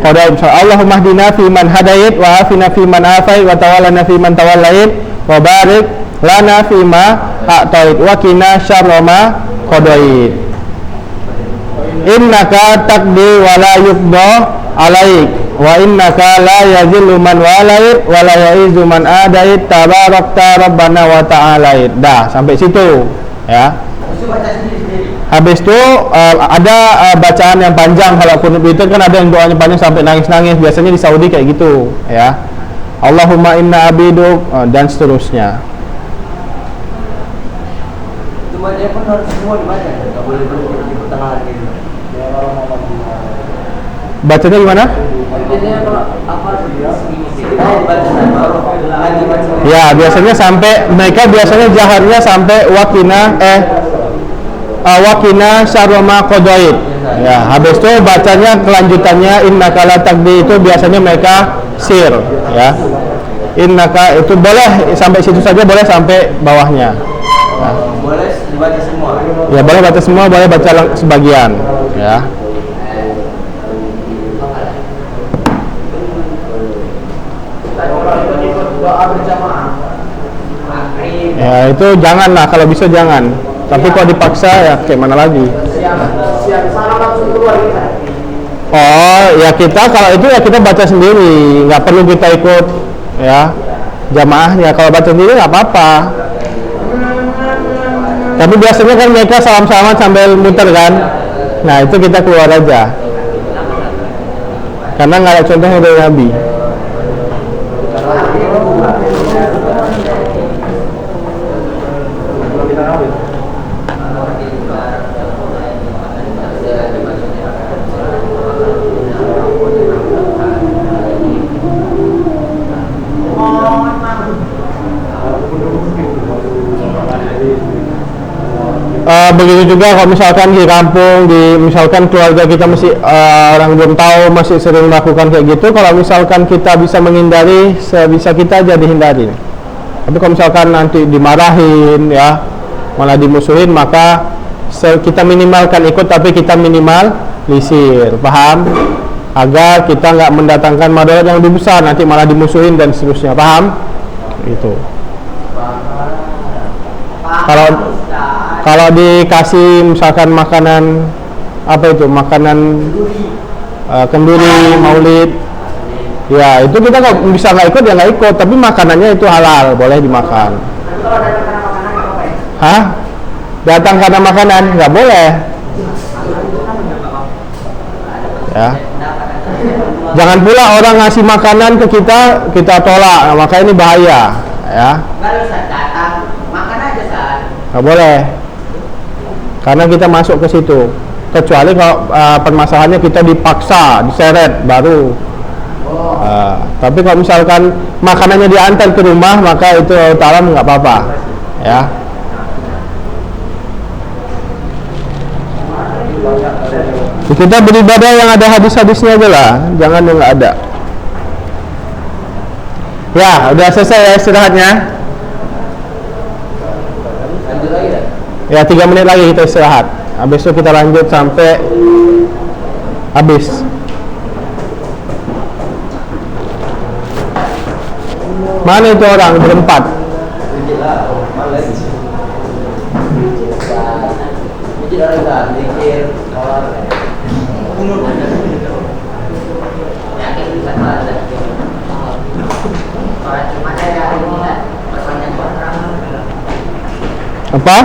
qadait. Allahumma hdina fiman hadait wa afina fiman afait wa tawallana fiman tawallait wa barik lana fima a'tait wa qina syarra ma qadait. Innaka taqdi wa la yuqda alaik wa innaka la yazillu man walait wa la yaizu man adait tabarakta rabbana wa ta'alait. Dah sampai situ ya. Habis itu ada bacaan yang panjang. Kalau kunut witir kan ada yang doanya panjang sampai nangis-nangis. Biasanya di Saudi kayak gitu ya. Allahumma inna abiduk dan seterusnya. Itu baca pun harus semua dibaca, nggak boleh berhenti di pertengahan gitu. Bacanya gimana? Biasanya kalau apa Ya biasanya sampai mereka biasanya jaharnya sampai wakina syarra ma qadait. Ya, habis itu bacanya kelanjutannya innaka la taqdi itu biasanya mereka sir ya. Innaka itu boleh sampai situ saja, boleh sampai bawahnya. Ya. Boleh dibaca semua. Ya, boleh baca semua, boleh baca sebagian ya. Ya itu janganlah, kalau bisa jangan. Tapi kalau dipaksa ya kayak mana lagi? Oh ya kita kalau itu ya kita baca sendiri, nggak perlu kita ikut ya jamaahnya. Kalau baca sendiri nggak apa-apa. Tapi biasanya kan mereka salam-salaman sambil muter kan. Nah itu kita keluar aja. Karena nggak ada contohnya dari Nabi. Begitu juga kalau misalkan di kampung, misalkan keluarga kita masih orang belum tahu, masih sering melakukan kayak gitu. Kalau misalkan kita bisa menghindari, sebisa kita aja dihindari. Tapi kalau misalkan nanti dimarahin ya, malah dimusuhin, maka kita minimalkan ikut, tapi kita minimalisir, paham? Agar kita nggak mendatangkan madarat yang lebih besar, nanti malah dimusuhin dan seterusnya, paham? Itu. Kalau dikasih misalkan makanan apa itu, makanan kenduri, maulid, ya itu kita nggak bisa nggak ikut ya nggak ikut, tapi makanannya itu halal, boleh dimakan. Hah? Datang karena makanan nggak boleh. Ya. Jangan pula orang ngasih makanan ke kita tolak, nah, maka ini bahaya. Ya. Nggak boleh. Karena kita masuk ke situ. Kecuali kalau permasalahannya kita dipaksa, diseret baru. Tapi kalau misalkan makanannya diantar ke rumah, maka itu talam nggak apa-apa. Ya. Kita beribadah yang ada hadis-hadisnya aja lah, jangan yang nggak ada. Ya, udah selesai ya istirahatnya. Ya 3 menit lagi kita istirahat. Habis itu kita lanjut sampai habis. Mana itu orang berempat? Apa?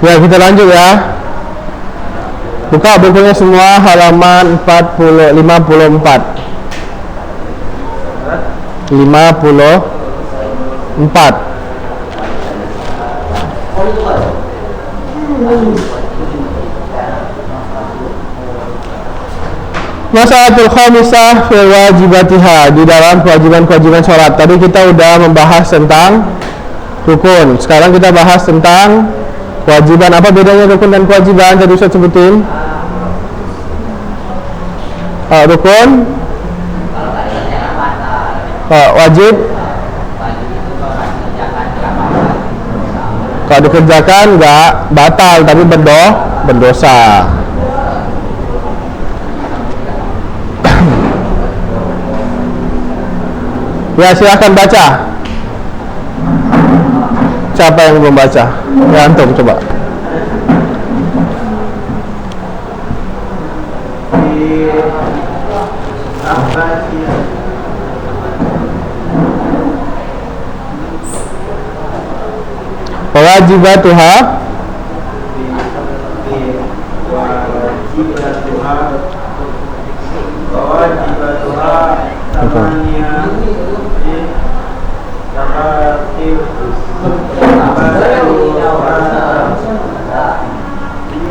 Ya, kita lanjut ya. Buka bukunya semua halaman 54. 54. Masalatul khamisah fi wajibatiha, di dalam kewajiban-kewajiban sholat. Tadi kita udah membahas tentang rukun. Sekarang kita bahas tentang kewajiban. Apa bedanya rukun dan kewajiban? Tadi Ustaz sebutin. Rukun, wajib, kalau dikerjakan nggak batal tapi berdosa. Ya, silahkan baca. Siapa yang belum baca? Ya, antum coba. Wajibatuha,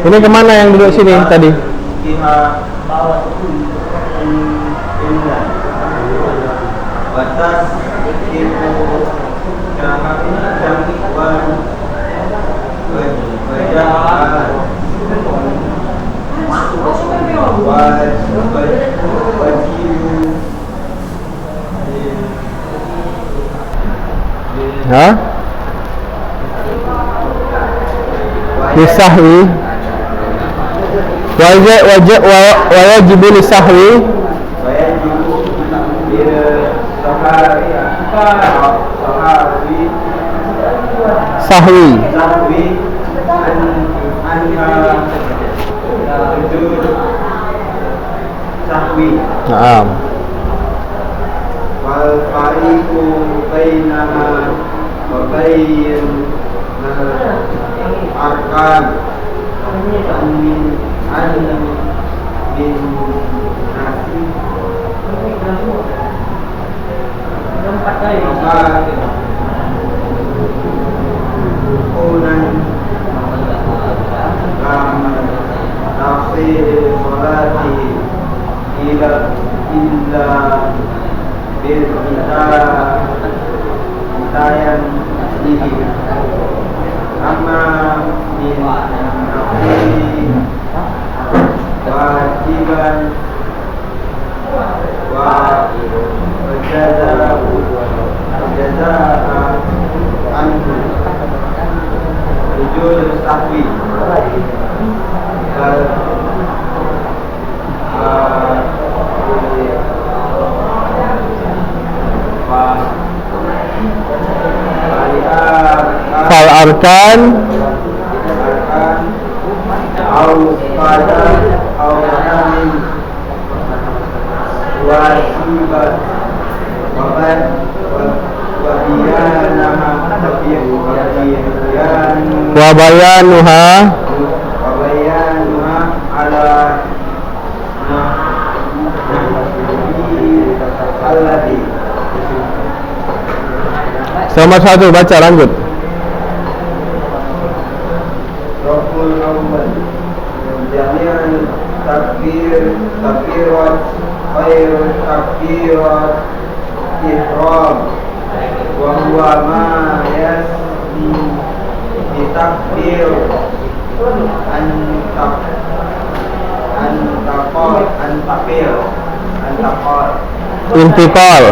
ini kemana yang duduk sini tadi? Hah? Lisahwi, wajibu lisahwi, sahwi, naam. Wal fariqu bainaha wa bainal arkan min nasi unan tafsir salati illa bil hitayan ini amma min wajiban arkan au qadar au qadamin wajibat waban wabiyanaha wa bayanuha wabayanuha ala allati. Nomor 1 baca lanjut. Rukun awal jami'an takbirat khair takbirat ihram wa huwa ma yasbi bitakbir Intiqal.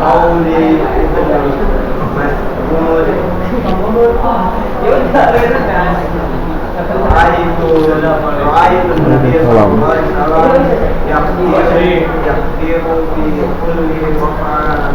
Qauli mas'ul ra'aitu Nabi sallallahu alaihi wasallam yaqdiru fi kulli waqa'in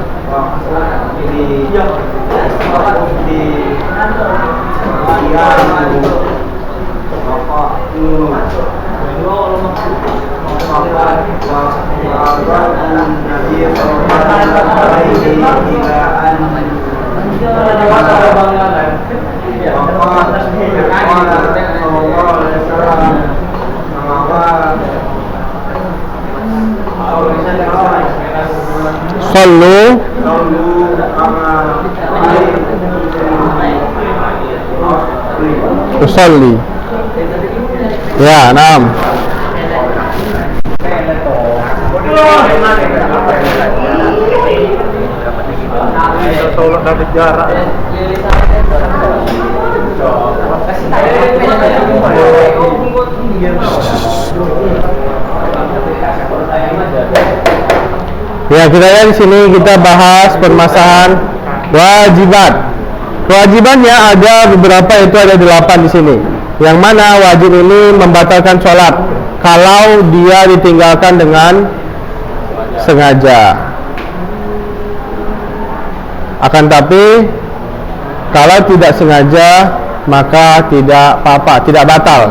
Sallu usalli. Ya, naam. Tolong dapat jarak. Ya, kita lihat di sini kita bahas permasalahan wajibat. Kewajibannya ada beberapa, itu ada 8 di sini. Yang mana wajib ini membatalkan sholat kalau dia ditinggalkan dengan sengaja. Akan tapi kalau tidak sengaja maka tidak apa-apa, tidak batal.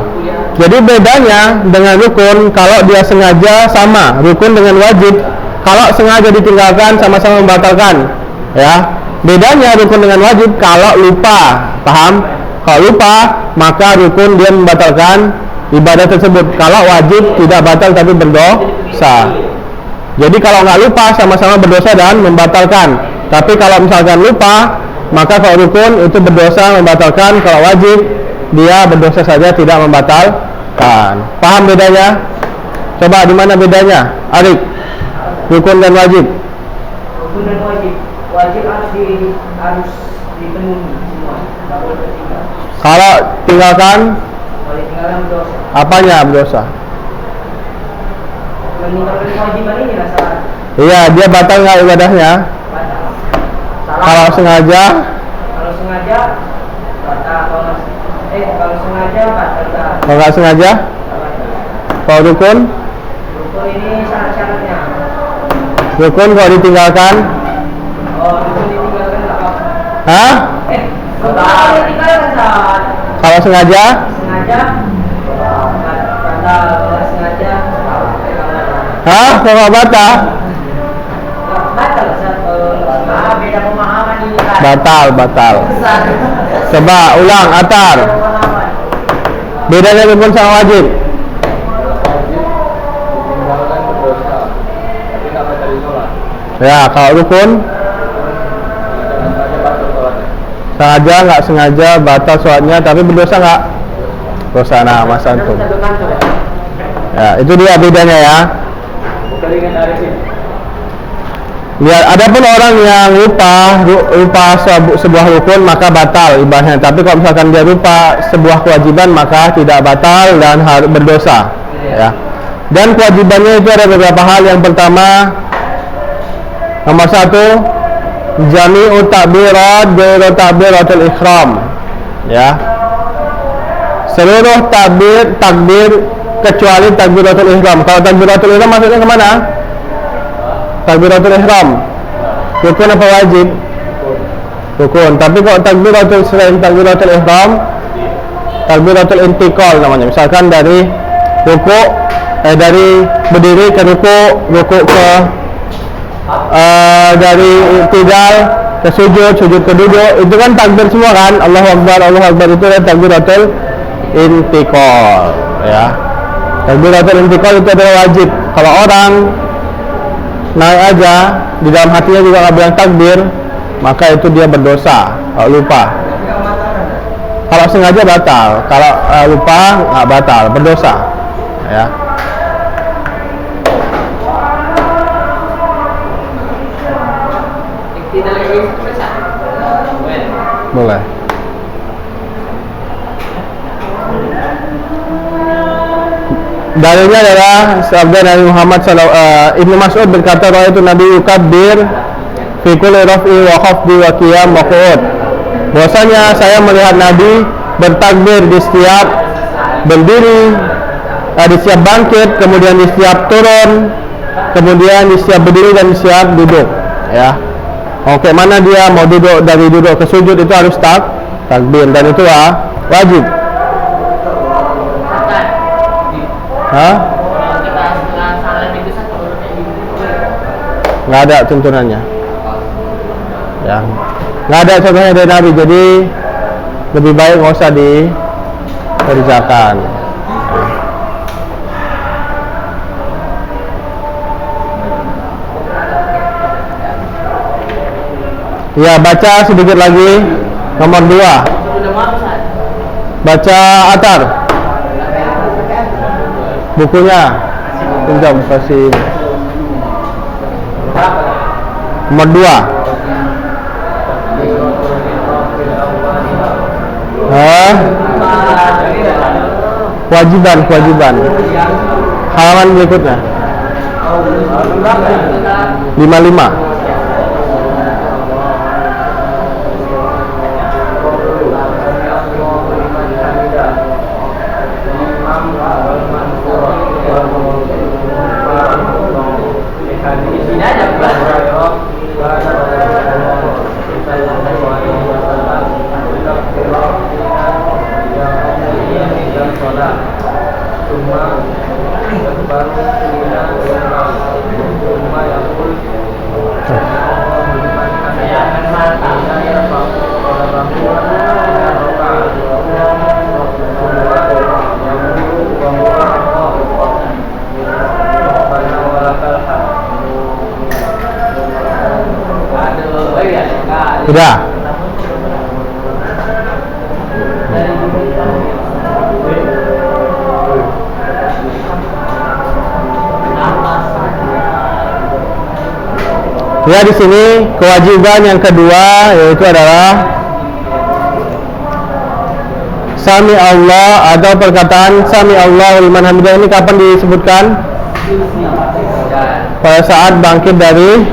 Jadi bedanya dengan rukun, kalau dia sengaja sama, rukun dengan wajib. Kalau sengaja ditinggalkan sama-sama membatalkan. Ya, bedanya rukun dengan wajib kalau lupa, paham? Kalau lupa maka rukun dia membatalkan ibadah tersebut. Kalau wajib tidak batal tapi berdosa. Jadi kalau nggak lupa sama-sama berdosa dan membatalkan. Tapi kalau misalkan lupa, maka kalau rukun itu berdosa membatalkan, kalau wajib dia berdosa saja tidak membatalkan. Paham bedanya? Coba di mana bedanya? Arik, rukun dan wajib. Rukun dan wajib. Wajib harus dipenuhi semua. Tidak boleh tertinggal. Kalau tinggalkan, Boleh tinggalkan berdosa. apanya berdosa? Meninggalkan kewajiban ini lah salah. Iya, dia batal nggak ibadahnya? Batal. Salah. Kalau sengaja, Kalau sengaja batal. Kalau sengaja batal. kalau nggak sengaja, kalau rukun, Rukun ini syarat-syaratnya. rukun kalau ditinggalkan, Oh, rukun ditinggalkan tak apa. hah? Kalau ditinggalkan saat Kalau sengaja, sengaja batal. Kalau sengaja hah? Kalau nggak batal, batal saat beda pemahaman ini kan. batal. Coba ulang, Atar. Pemahaman. Bedanya rukun sama wajib. Ya, kalau rukun sengaja nggak sengaja batal sholatnya, tapi berdosa nggak? Dosa. Nah, Mas Antum. Ya, itu dia bedanya ya. Lihat, adapun orang yang lupa sebuah rukun maka batal ibadahnya. Tapi kalau misalkan dia lupa sebuah kewajiban maka tidak batal dan harus berdosa. Ya. Dan kewajibannya itu ada beberapa hal. Yang pertama, nomor 1, jami'u takbirat ghairu takbiratul ihram. Ya. Seluruh takbir kecuali takbiratul ihram. Kalau takbiratul ihram maksudnya kemana? Takbiratul ihram rukun apa wajib? rukun. Tapi kalau takbiratul selain takbiratul ihram, takbiratul intiqal namanya. Misalkan dari rukuk dari berdiri ke rukuk ke dari i'tidal ke sujud ke duduk, itu kan takbir semua kan. Allahu Akbar itu adalah takbiratul intiqal ya. Takbiratul intiqal itu adalah wajib. Kalau orang naik aja di dalam hatinya juga nggak bilang takbir, maka itu dia berdosa. Kalau lupa, kalau sengaja batal, kalau lupa nggak batal, berdosa ya. Boleh. Dalilnya adalah sabda Nabi Muhammad Ibnu Mas'ud berkata, "Ra'aitu Nabi yukabbir fi kulli raf'i wa khafdi wa qiyam wa qu'ud." Bahwasanya saya melihat Nabi bertakbir di setiap berdiri, di setiap bangkit, kemudian di setiap turun, kemudian di setiap berdiri dan di setiap duduk ya. Oke, mana dia mau duduk, dari duduk ke sujud itu harus takbir, dan itu wajib. Hah? Nggak ada tuntunannya ya, nggak ada contohnya dari Nabi, jadi lebih baik nggak usah dikerjakan. Ya, baca sedikit lagi nomor 2. Baca Atar bukunya, pinjam kasih nomor 2. Kewajiban halaman berikutnya 55. Sudah. Ya, di sini kewajiban yang kedua yaitu adalah Sami Allah atau perkataan Sami Allahu liman hamidah. Ini kapan disebutkan? Pada saat bangkit dari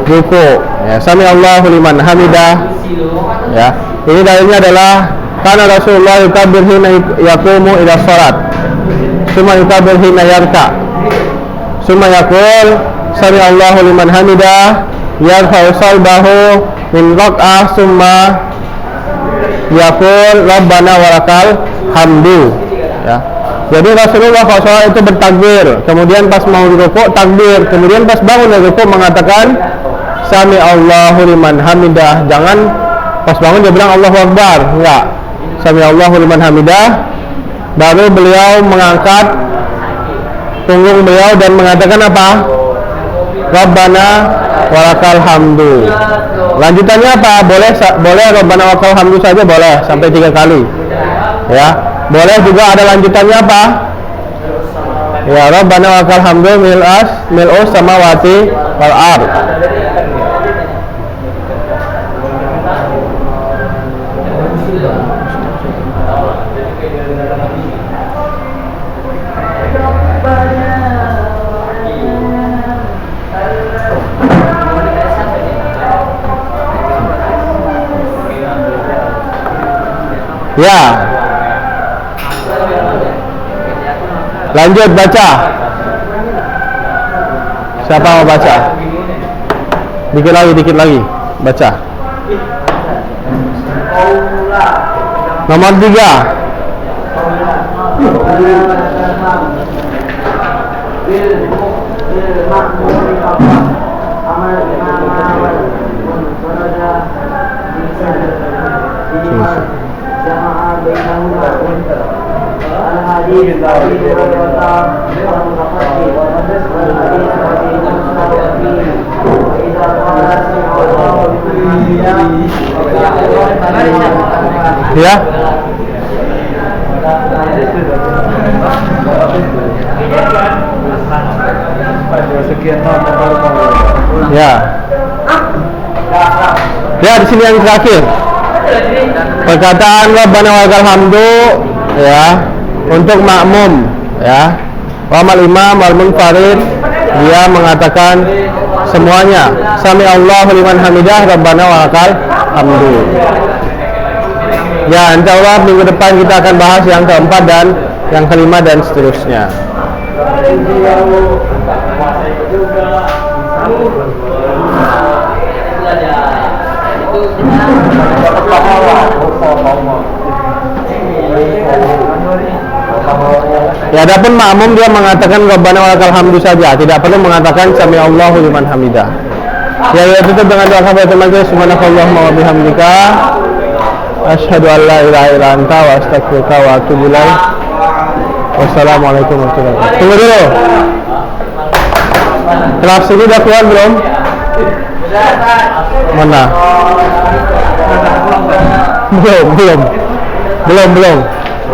ruku. Ya, Sami Allahu liman hamidah. Ya, ini dalilnya adalah karena Rasulullah yukabbir hina yaqumu ila shalat, summa yukabbir hina yarka, summa yaqul Sami Allahu liman hamidah, yarfa'u salbahu min rak'ah, summa yaqul Rabbana walakal hamdu ya. Jadi Rasulullah SAW itu bertakbir, kemudian pas mau rukuk takbir, kemudian pas bangun dari rukuk mengatakan Sami Allahu liman hamidah. Jangan pas bangun dia bilang Allahu Akbar, enggak. Sami Allahu liman hamidah, baru beliau mengangkat punggung beliau dan mengatakan apa? Rabbana walakal hamdu. Lanjutannya apa? Boleh Rabbana walakal hamdu saja boleh sampai 3 kali. Ya. Boleh juga ada lanjutannya apa? Ya, Rabbana walakal hamdu mil'us samawati wal ard. Ya. Lanjut baca. Siapa mau baca? Dikit lagi baca. Nomor 3. Ya. Ya. Ya, di sini yang terakhir. Perkataan Rabbana wa lakal hamdu ya untuk makmum ya. Wa amal imam wal munfarid dia mengatakan semuanya sami Allahu liman hamidah Rabbana wa lakal hamdu. Ya, insyaallah minggu depan kita akan bahas yang keempat dan yang kelima dan seterusnya. Ya, adapun makmum dia mengatakan Rabbana wa lakal hamdu saja, tidak perlu mengatakan sami Allahu liman hamidah. Ya, tutup dengan doa kafaratul majlis. Subhanakallahumma wa bihamdika asyhadu an la ilaha illa anta wa astaghfiruka wa atubu ilaik. Wassalamualaikum warahmatullahi wabarakatuh. Tunggu dulu. Kelas ini udah keluar belum? Mana? Belum.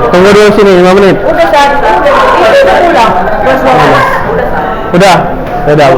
Tunggu dulu sini 5 menit. Udah. Udah.